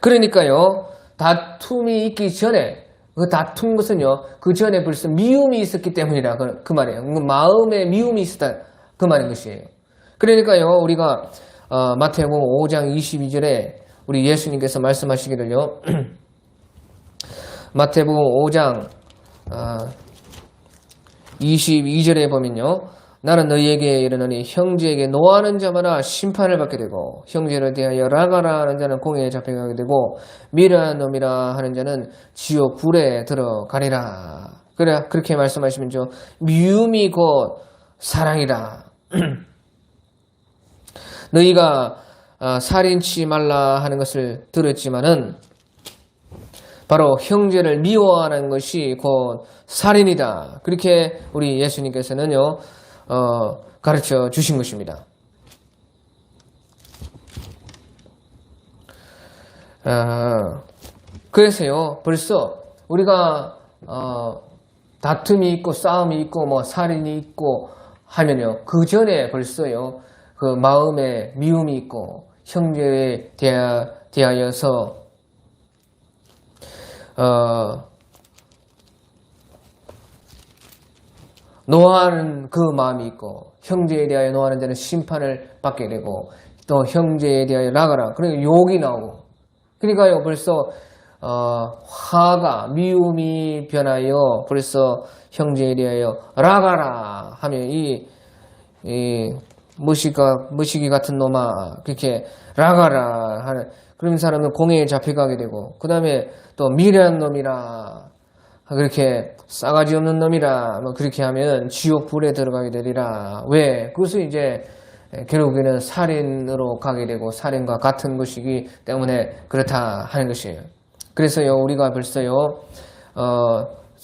그러니까요 다툼이 있기 전에 그 다툰 것은요 그 전에 벌써 미움이 있었기 때문이라 그 말이에요. 마음에 미움이 있었다 그 말인 것이에요. 그러니까요 우리가 마태복음 5장 22절에 우리 예수님께서 말씀하시기를요 마태복음 5장 22절에 보면요. 나는 너희에게 이르노니 형제에게 노하는 자마다 심판을 받게 되고 형제를 대하여 라가라 하는 자는 공회에 잡혀가게 되고 미련한 놈이라 하는 자는 지옥 불에 들어가리라. 그래 그렇게 말씀하시면죠. 미움이 곧 사랑이라. 너희가 살인치 말라 하는 것을 들었지만은 바로 형제를 미워하는 것이 곧 살인이다. 그렇게 우리 예수님께서는요 가르쳐 주신 것입니다. 그래서요 벌써 우리가 다툼이 있고 싸움이 있고 뭐 살인이 있고 하면요 그 전에 벌써요 그 마음에 미움이 있고 형제에 대하여서 노하는 그 마음이 있고 형제에 대하여 노하는 자는 심판을 받게 되고 또 형제에 대하여 나가라. 그러니까 욕이 나오고 그러니까요 벌써 화가 미움이 변하여 벌써 형제에 대하여 나가라 하면 이 무시기 같은 놈아 그렇게 나가라 하는 그런 사람은 공회에 잡혀가게 되고 그 다음에 또 미련한 놈이라 그렇게 싸가지 없는 놈이라 뭐 그렇게 하면 지옥 불에 들어가게 되리라. 왜? 그것은 이제 결국에는 살인으로 가게 되고 살인과 같은 것이기 때문에 그렇다 하는 것이에요. 그래서요 우리가 벌써요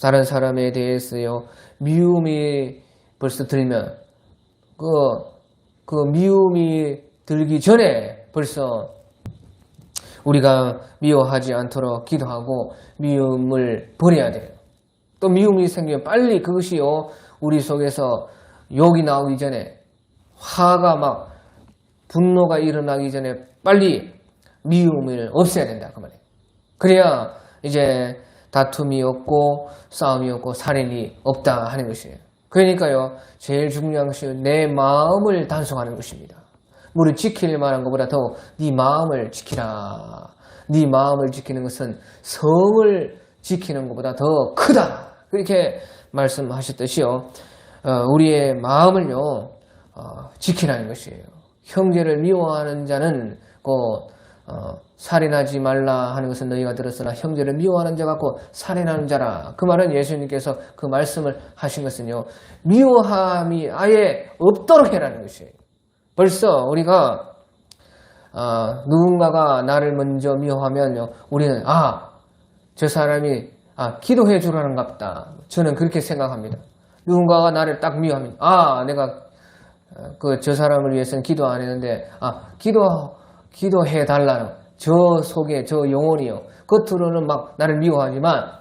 다른 사람에 대해서요 미움이 벌써 들면 그 미움이 들기 전에 벌써 우리가 미워하지 않도록 기도하고 미움을 버려야 돼요. 또 미움이 생기면 빨리 그것이요 우리 속에서 욕이 나오기 전에 화가 막 분노가 일어나기 전에 빨리 미움을 없애야 된다 그 말이에요. 그래야 이제 다툼이 없고 싸움이 없고 살인이 없다 하는 것이에요. 그러니까요 제일 중요한 것이 내 마음을 단속하는 것입니다. 우리 지킬 만한 것보다 더 네 마음을 지키라. 네 마음을 지키는 것은 성을 지키는 것보다 더 크다. 그렇게 말씀하셨듯이요. 우리의 마음을요 지키라는 것이에요. 형제를 미워하는 자는 곧 살인하지 말라 하는 것은 너희가 들었으나 형제를 미워하는 자가 곧 살인하는 자라. 그 말은 예수님께서 그 말씀을 하신 것은요 미워함이 아예 없도록 해라는 것이에요. 벌써 우리가 누군가가 나를 먼저 미워하면요 우리는 저 사람이 기도해 주라는갑다. 저는 그렇게 생각합니다. 누군가가 나를 딱 미워하면 내가 저 사람을 위해서는 기도 안 했는데 기도해 달라는 저 속에 저 영혼이요 겉으로는 막 나를 미워하지만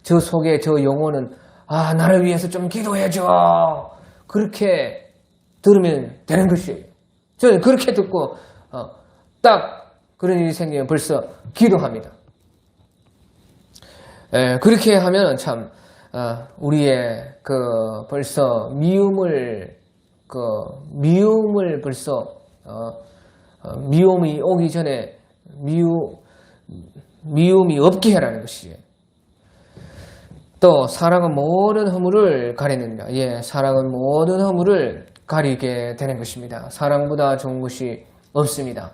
저 속에 저 영혼은 나를 위해서 좀 기도해 줘. 그렇게 들으면 되는 것이에요. 저는 그렇게 듣고 딱 그런 일이 생기면 벌써 기도합니다. 그렇게 하면 참 우리의 벌써 미움을 벌써 미움이 오기 전에 미움이 없게 해라는 것이에요. 또 사랑은 모든 허물을 가리는다. 사랑은 모든 허물을 가리게 되는 것입니다. 사랑보다 좋은 것이 없습니다.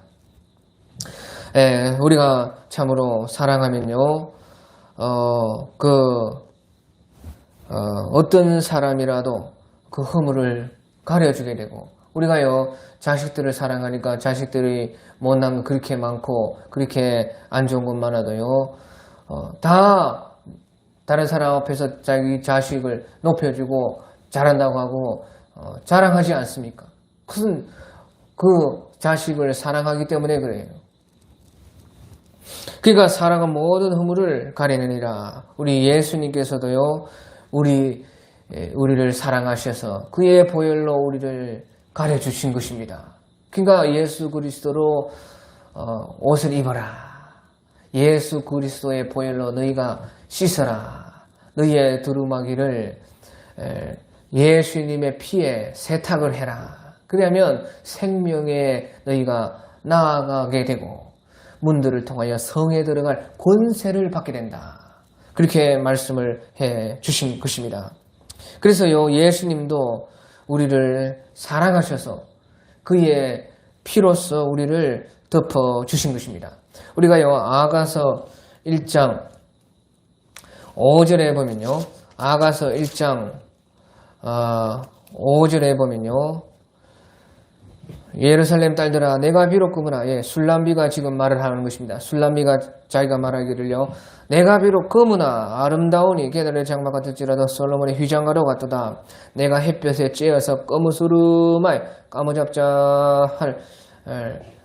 우리가 참으로 사랑하면요, 어떤 사람이라도 그 허물을 가려주게 되고, 우리가요, 자식들을 사랑하니까 자식들이 못난 거 그렇게 많고, 그렇게 안 좋은 것 많아도요, 다 다른 사람 앞에서 자기 자식을 높여주고 잘한다고 하고, 자랑하지 않습니까? 그것은 그 자식을 사랑하기 때문에 그래요. 그러니까 사랑은 모든 허물을 가리느니라. 우리 예수님께서도요, 우리를 사랑하셔서 그의 보혈로 우리를 가려주신 것입니다. 그러니까 예수 그리스도로 옷을 입어라. 예수 그리스도의 보혈로 너희가 씻어라. 너희의 두루마기를 예수님의 피에 세탁을 해라. 그러면 생명에 너희가 나아가게 되고 문들을 통하여 성에 들어갈 권세를 받게 된다. 그렇게 말씀을 해 주신 것입니다. 그래서요, 예수님도 우리를 사랑하셔서 그의 피로써 우리를 덮어주신 것입니다. 우리가요, 아가서 1장 5절에 보면요, 아가서 1장 5절에 보면요, 예루살렘 딸들아 내가 비록 거무나, 술람비가 지금 말을 하는 것입니다. 술람비가 자기가 말하기를요, 내가 비록 거무나 아름다우니 게달의 장막과 듣지라도 솔로몬의 휘장가로 같도다. 내가 햇볕에 쬐어서 거무스름하여 까무잡자할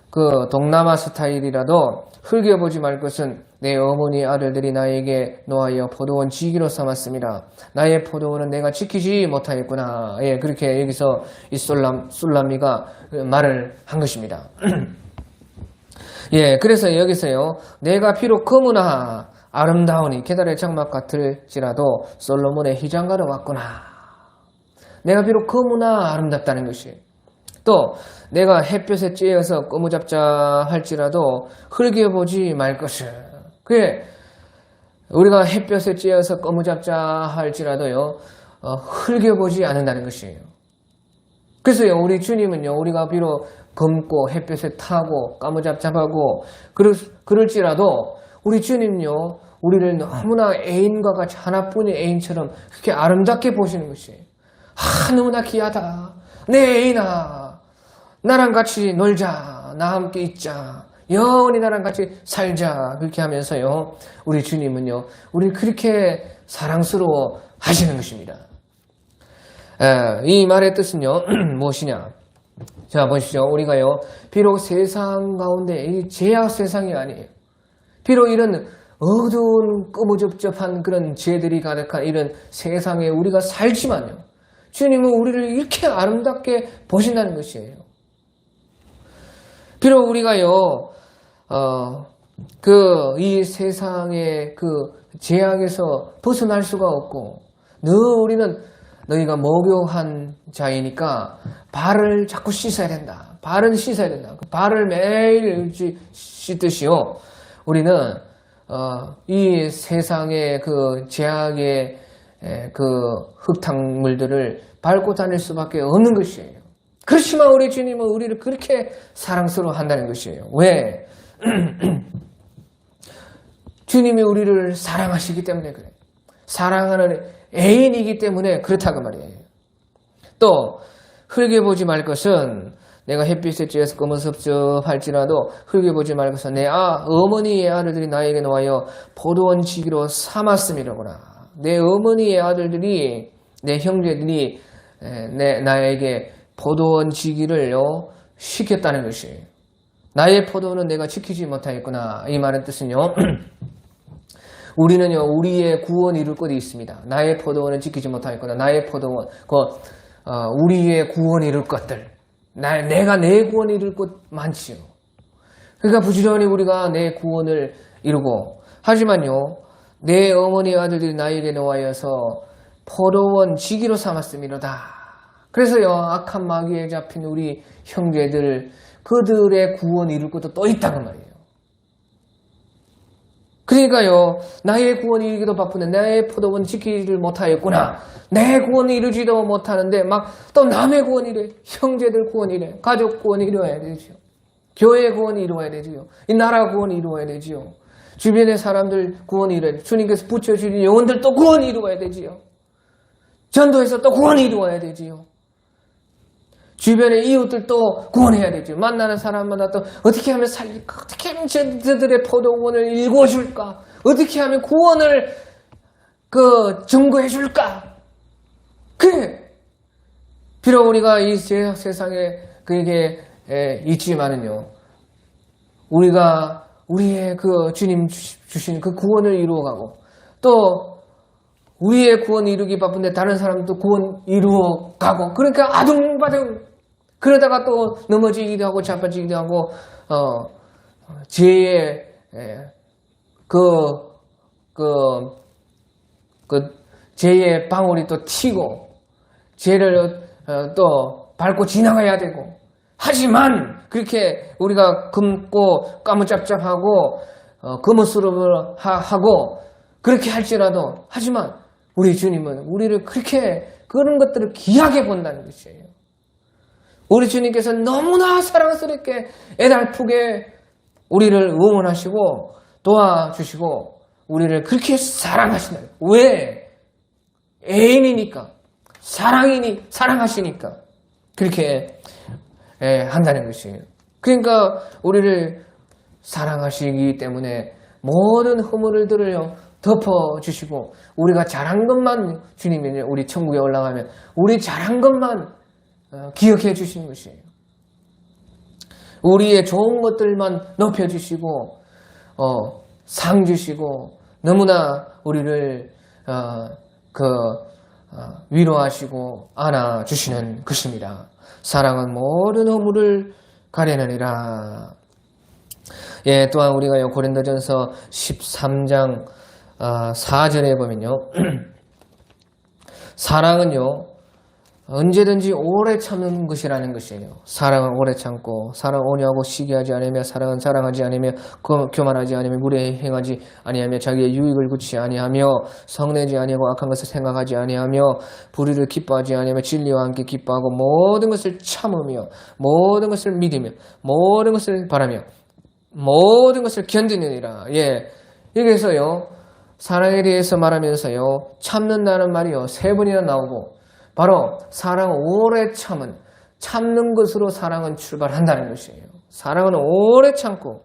그 동남아 스타일이라도 흘겨보지 말 것은 내 어머니 아들들이 나에게 노하여 포도원 지기로 삼았습니다. 나의 포도원은 내가 지키지 못하였구나. 그렇게 여기서 이 술람미가 말을 한 것입니다. 그래서 여기서요, 내가 비록 거무나 아름다우니 게달의 장막 같을지라도 솔로몬의 휘장가로 왔구나. 내가 비록 거무나 아름답다는 것이, 또 내가 햇볕에 쬐어서 꼬무잡자 할지라도 흘겨보지 말 것을. 그게 우리가 햇볕에 쬐어서 꼬무잡자 할지라도요, 흘겨보지 않는다는 것이에요. 그래서요, 우리 주님은요, 우리가 비록 검고 햇볕에 타고 까무잡잡하고 그럴지라도 우리 주님은요, 우리를 너무나 애인과 같이 하나뿐인 애인처럼 그렇게 아름답게 보시는 것이에요. 너무나 귀하다. 내 애인아, 나랑 같이 놀자. 나 함께 있자. 영원히 나랑 같이 살자. 그렇게 하면서요, 우리 주님은요, 우리를 그렇게 사랑스러워 하시는 것입니다. 이 말의 뜻은요, 무엇이냐? 자, 보십시오. 우리가요, 비록 세상 가운데 이 죄악 세상이 아니에요. 비록 이런 어두운 끄무접접한 그런 죄들이 가득한 이런 세상에 우리가 살지만요, 주님은 우리를 이렇게 아름답게 보신다는 것이에요. 비록 우리가요, 이 세상의 그 죄악에서 벗어날 수가 없고, 늘 우리는 너희가 목욕한 자이니까 발을 자꾸 씻어야 된다. 발은 씻어야 된다. 그 발을 매일 씻듯이요, 우리는 이 세상의 그 죄악의 그 흙탕물들을 밟고 다닐 수밖에 없는 것이에요. 그렇지만 우리 주님은 우리를 그렇게 사랑스러워 한다는 것이에요. 왜? 주님이 우리를 사랑하시기 때문에 그래요. 사랑하는 애인이기 때문에 그렇다고 말이에요. 또 흘겨보지 말 것은 내가 햇빛에 쬐어서 검은섭섭할지라도 흘겨보지 말 것은 내 어머니의 아들들이 나에게 놓아여 포도원 지기로 삼았음이로구나. 내 어머니의 아들들이, 내 형제들이 나에게 포도원 지기를요 시켰다는 것이에요. 나의 포도원은 내가 지키지 못하겠구나. 이 말의 뜻은요, 우리는요, 우리의 구원을 이룰 것이 있습니다. 나의 포도원은 지키지 못하겠구나. 나의 포도원, 우리의 구원을 이룰 것들. 내가 내 구원을 이룰 것 많지요. 그러니까 부지런히 우리가 내 구원을 이루고, 하지만요, 내 어머니 아들들이 나에게 놓아여서 포도원 지기로 삼았음이로다. 그래서요, 악한 마귀에 잡힌 우리 형제들, 그들의 구원을 이룰 것도 또 있다고 말이에요. 그러니까요, 나의 구원을 이루기도 바쁜데 나의 포도원 지키지를 못하였구나. 내 구원을 이루지도 못하는데 막 또 남의 구원을 이래. 형제들 구원을 이래. 가족 구원을 이루어야 되죠. 교회 구원을 이루어야 되지요. 이 나라 구원을 이루어야 되지요. 주변의 사람들 구원을 이루어야 되죠. 주님께서 붙여주신 영혼들 또 구원을 이루어야 되지요. 전도해서 또 구원을 이루어야 되지요. 주변의 이웃들 또 구원해야 되죠. 만나는 사람마다 또 어떻게 하면 살릴까? 어떻게 하면 저들의 포도원을 일궈줄까? 어떻게 하면 구원을 증거해줄까? 그래. 비록 우리가 이 세상에 그에게 있지만은요, 우리가 우리의 그 주님 주신 그 구원을 이루어가고, 또 우리의 구원 이루기 바쁜데 다른 사람도 구원 이루어가고, 그러니까 아둥바둥 그러다가 또 넘어지기도 하고 자빠지기도 하고 죄의 죄의 방울이 또 튀고 죄를 또 밟고 지나가야 되고, 하지만 그렇게 우리가 검고 까무잡잡하고 거무스름을 하고 그렇게 할지라도, 하지만 우리 주님은 우리를 그렇게 그런 것들을 귀하게 본다는 것이에요. 우리 주님께서 너무나 사랑스럽게 애달프게 우리를 응원하시고 도와주시고 우리를 그렇게 사랑하시는 왜? 애인이니까 사랑하시니까 그렇게 한다는 것이에요. 그러니까 우리를 사랑하시기 때문에 모든 허물들을 덮어주시고 우리가 잘한 것만 주님이 우리 천국에 올라가면 우리 잘한 것만 기억해 주시는 것이에요. 우리의 좋은 것들만 높여주시고 상 주시고 너무나 우리를 위로하시고 안아주시는 것입니다. 사랑은 모든 허물을 가려느니라. 예, 또한 우리가 고린도전서 13장 4절에 보면요. 사랑은요. 언제든지 오래 참는 것이라는 것이에요. 사랑은 오래 참고 사랑은 온유하고 시기하지 않으며 사랑은 자랑하지 않으며 교만하지 않으며 무례히 행하지 아니하며 자기의 유익을 굳이 아니하며 성내지 아니하고 악한 것을 생각하지 아니하며 불의를 기뻐하지 아니하며 진리와 함께 기뻐하고 모든 것을 참으며 모든 것을 믿으며 모든 것을 바라며 모든 것을 견디느니라. 예, 여기서요 사랑에 대해서 말하면서요 참는다는 말이요 3번이나 나오고 바로 사랑은 오래 참는 것으로 사랑은 출발한다는 것이에요. 사랑은 오래 참고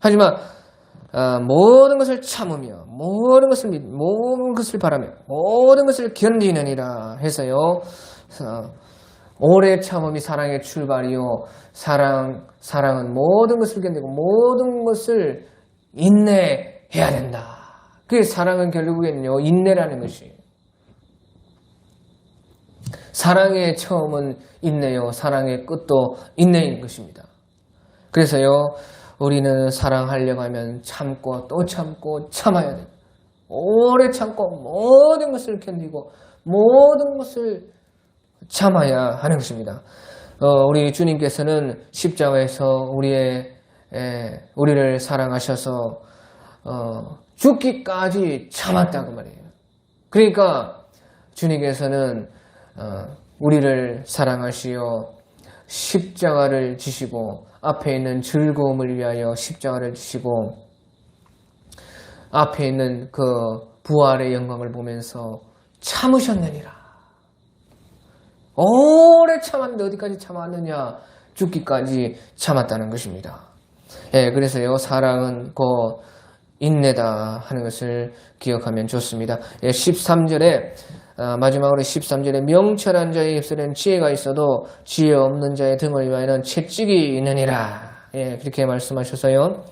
하지만 모든 것을 참으며 모든 것을 믿 모든 것을 바라며 모든 것을 견디느니라 해서요. 오래 참음이 사랑의 출발이요. 사랑은 모든 것을 견디고 모든 것을 인내해야 된다. 그게 사랑은 결국에는요 인내라는 것이에요. 사랑의 처음은 인내요. 사랑의 끝도 인내인 것입니다. 그래서요. 우리는 사랑하려고 하면 참고 또 참고 참아야 돼요. 오래 참고 모든 것을 견디고 모든 것을 참아야 하는 것입니다. 우리 주님께서는 십자가에서 우리를 사랑하셔서 죽기까지 참았다고 말이에요. 그러니까 주님께서는 우리를 사랑하시어 십자가를 지시고 앞에 있는 즐거움을 위하여 십자가를 지시고 앞에 있는 그 부활의 영광을 보면서 참으셨느니라. 오래 참았는데 어디까지 참았느냐? 죽기까지 참았다는 것입니다. 예, 그래서요 사랑은 곧 인내다 하는 것을 기억하면 좋습니다. 예, 13절에 마지막으로 13절에 명철한 자의 입술에는 지혜가 있어도 지혜 없는 자의 등을 위하여는 채찍이 있느니라. 예, 그렇게 말씀하셔서요.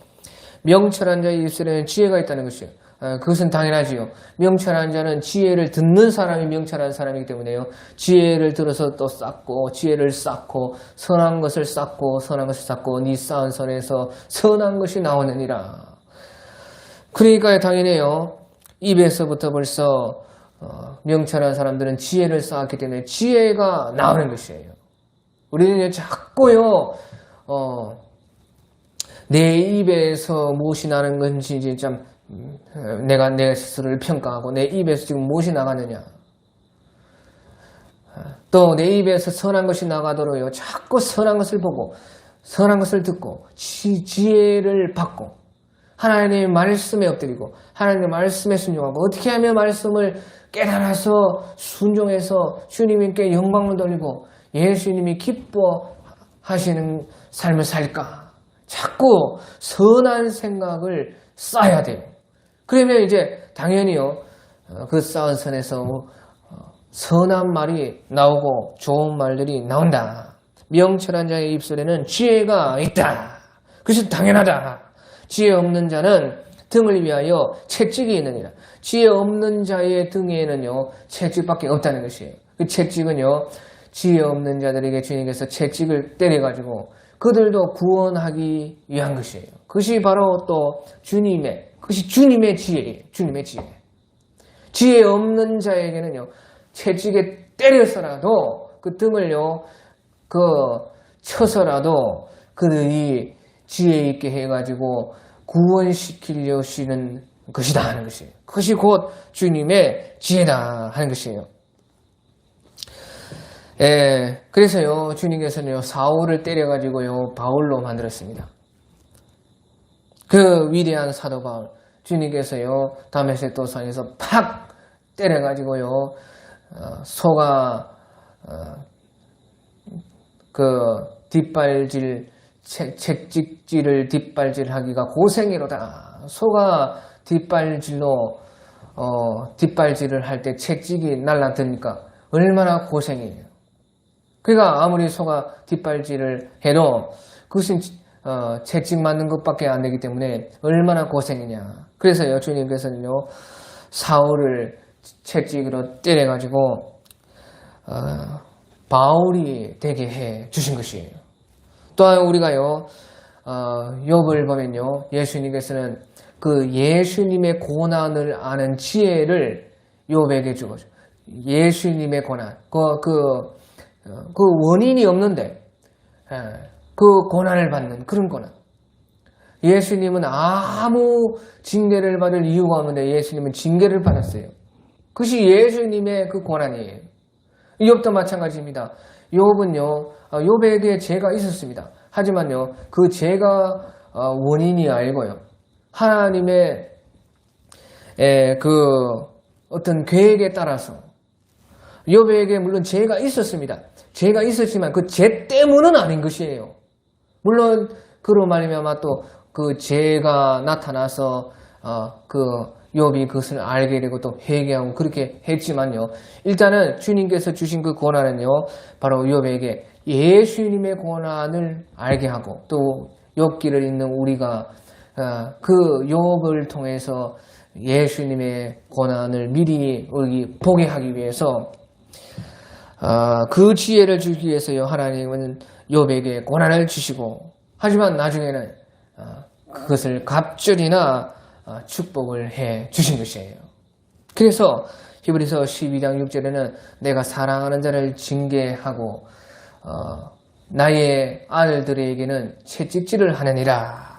명철한 자의 입술에는 지혜가 있다는 것이에요. 그것은 당연하지요. 명철한 자는 지혜를 듣는 사람이 명철한 사람이기 때문에요. 지혜를 들어서 또 쌓고 지혜를 쌓고 선한 것을 쌓고 선한 것을 쌓고 네 쌓은 선에서 선한 것이 나오느니라. 그러니까 당연해요. 입에서부터 벌써 명철한 사람들은 지혜를 쌓았기 때문에 지혜가 나오는 것이에요. 우리는 자꾸요 내 입에서 무엇이 나는 건지 참 내가 내 스스로를 평가하고 내 입에서 지금 무엇이 나가느냐 또 내 입에서 선한 것이 나가도록요 자꾸 선한 것을 보고 선한 것을 듣고 지혜를 받고 하나님의 말씀에 엎드리고 하나님의 말씀에 순종하고 어떻게 하면 말씀을 깨달아서 순종해서 주님께 영광을 돌리고 예수님이 기뻐하시는 삶을 살까? 자꾸 선한 생각을 쌓아야 돼요. 그러면 이제 당연히요 그 쌓은 선에서 선한 말이 나오고 좋은 말들이 나온다. 명철한 자의 입술에는 지혜가 있다. 그것이 당연하다. 지혜 없는 자는 등을 위하여 채찍이 있느니라. 지혜 없는 자의 등에는요 채찍밖에 없다는 것이에요. 그 채찍은요 지혜 없는 자들에게 주님께서 채찍을 때려가지고 그들도 구원하기 위한 것이에요. 그것이 바로 또 그것이 주님의 지혜예요. 주님의 지혜. 지혜 없는 자에게는요 채찍에 때려서라도 그 등을요 쳐서라도 그들이 지혜 있게 해가지고 구원시키려시는 것이다 하는 것이에요. 그것이 곧 주님의 지혜다 하는 것이에요. 그래서요, 주님께서는요, 사울을 때려가지고요, 바울로 만들었습니다. 그 위대한 사도 바울, 주님께서요, 다메섹 도상에서 팍 때려가지고요, 소가, 뒷발질, 채찍질을 뒷발질하기가 고생이로다. 소가 뒷발질로, 뒷발질을 할 때 채찍이 날라드니까 얼마나 고생이에요. 그러니까 아무리 소가 뒷발질을 해도 그것은 채찍 맞는 것밖에 안 되기 때문에 얼마나 고생이냐. 그래서요, 주님께서는요, 사울을 채찍으로 때려가지고 바울이 되게 해 주신 것이에요. 또한 우리가요, 욥을 보면요, 예수님께서는 그 예수님의 고난을 아는 지혜를 욥에게 주거죠. 예수님의 고난, 그 원인이 없는데 그 고난을 받는 그런 고난. 예수님은 아무 징계를 받을 이유가 없는데 예수님은 징계를 받았어요. 그것이 예수님의 그 고난이에요. 욥도 마찬가지입니다. 욥은요, 욥에게 죄가 있었습니다. 하지만요, 그 죄가 원인이 아니고요, 하나님의 그 어떤 계획에 따라서 욥에게 물론 죄가 있었습니다. 죄가 있었지만 그 죄 때문은 아닌 것이에요. 물론 그로 말미암아 또 그 죄가 나타나서 그 욥이 그것을 알게 되고 또 회개하고 그렇게 했지만요. 일단은 주님께서 주신 그 고난은요, 바로 욥에게 예수님의 고난을 알게 하고 또 욥기를 읽는 우리가 그 욥을 통해서 예수님의 고난을 미리 보게 하기 위해서 그 지혜를 주기 위해서요, 하나님은 욥에게 고난을 주시고, 하지만 나중에는 그것을 갑절이나 축복을 해 주신 것이에요. 그래서 히브리서 12장 6절에는 내가 사랑하는 자를 징계하고 나의 아들들에게는 채찍질을 하느니라.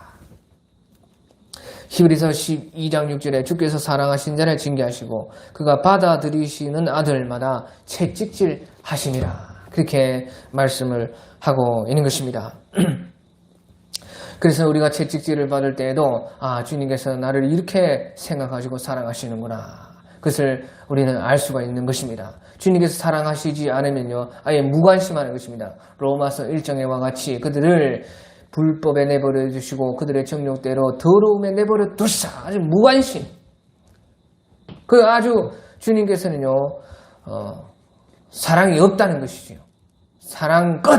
히브리서 12장 6절에 주께서 사랑하신 자를 징계하시고 그가 받아들이시는 아들마다 채찍질 하시니라. 그렇게 말씀을 하고 있는 것입니다. 그래서 우리가 채찍질을 받을 때에도 주님께서 나를 이렇게 생각하시고 사랑하시는구나. 그것을 우리는 알 수가 있는 것입니다. 주님께서 사랑하시지 않으면요, 아예 무관심하는 것입니다. 로마서 1장에와 같이 그들을 불법에 내버려 두시고 그들의 정욕대로 더러움에 내버려 두시사. 아주 무관심. 아주 주님께서는요, 사랑이 없다는 것이죠. 사랑 끝!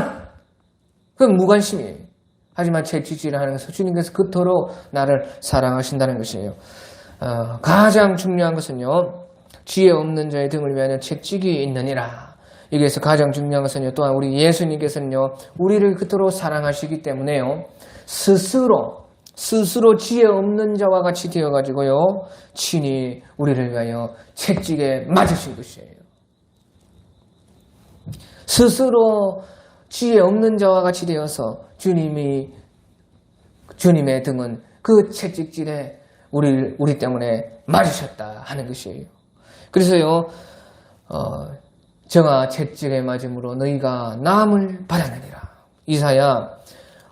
그건 무관심이에요. 하지만 채찍질을 하는 것은 주님께서 그토록 나를 사랑하신다는 것이에요. 가장 중요한 것은요, 지혜 없는 자의 등을 위하여 채찍이 있느니라. 여기에서 가장 중요한 것은요, 또한 우리 예수님께서는요, 우리를 그토록 사랑하시기 때문에요, 스스로 지혜 없는 자와 같이 되어가지고요, 친히 우리를 위하여 채찍에 맞으신 것이에요. 스스로 지혜 없는 자와 같이 되어서 주님의 등은 그 채찍질에 우리 때문에 맞으셨다 하는 것이에요. 그래서요, 저가 채찍에 맞음으로 너희가 나음을 받았느니라. 이사야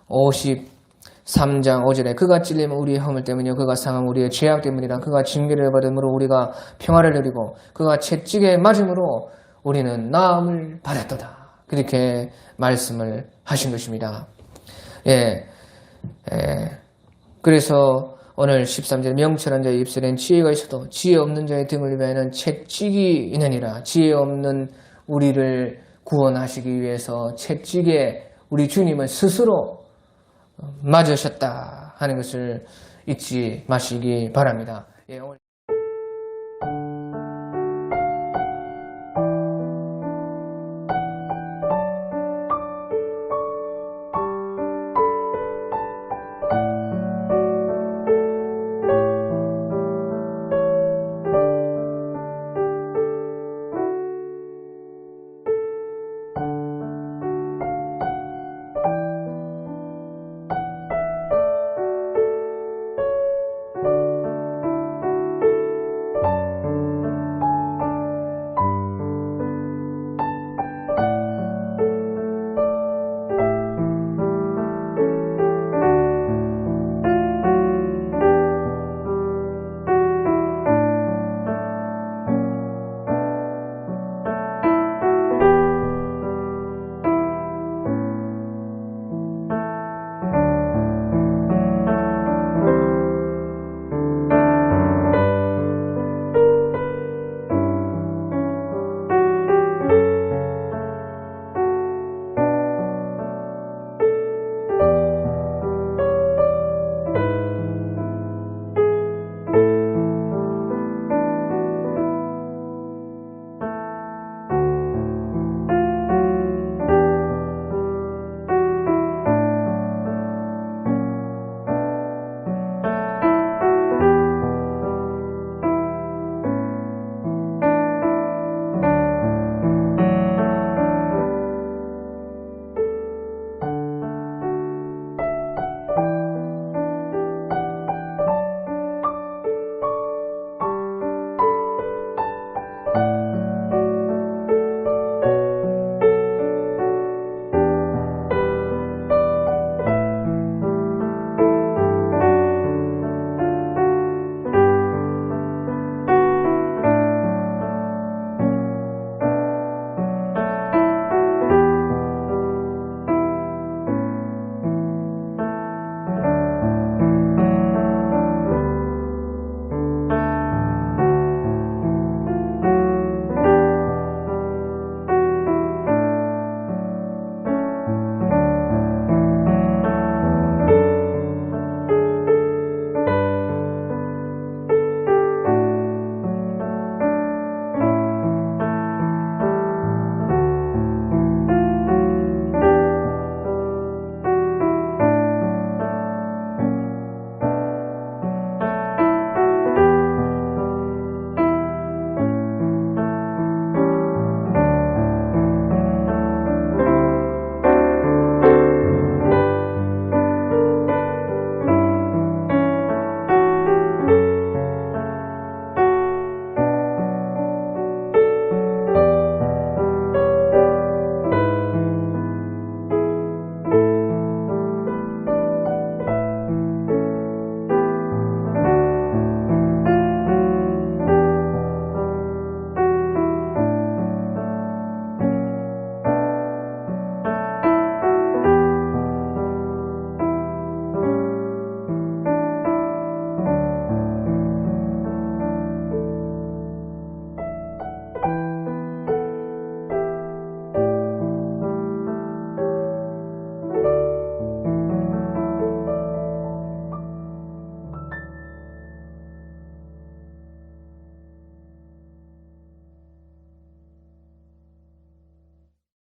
53장 5절에 그가 찔리면 우리의 허물 때문이요 그가 상하면 우리의 죄악 때문이라. 그가 징계를 받음으로 우리가 평화를 누리고 그가 채찍에 맞음으로 우리는 나음을 받았도다. 그렇게 말씀을 하신 것입니다. 그래서 오늘 13절 명철한 자의 입술엔 지혜가 있어도 지혜 없는 자의 등을 위하여는 채찍이 있느니라. 지혜 없는 우리를 구원하시기 위해서 채찍에 우리 주님은 스스로 맞으셨다 하는 것을 잊지 마시기 바랍니다. 오늘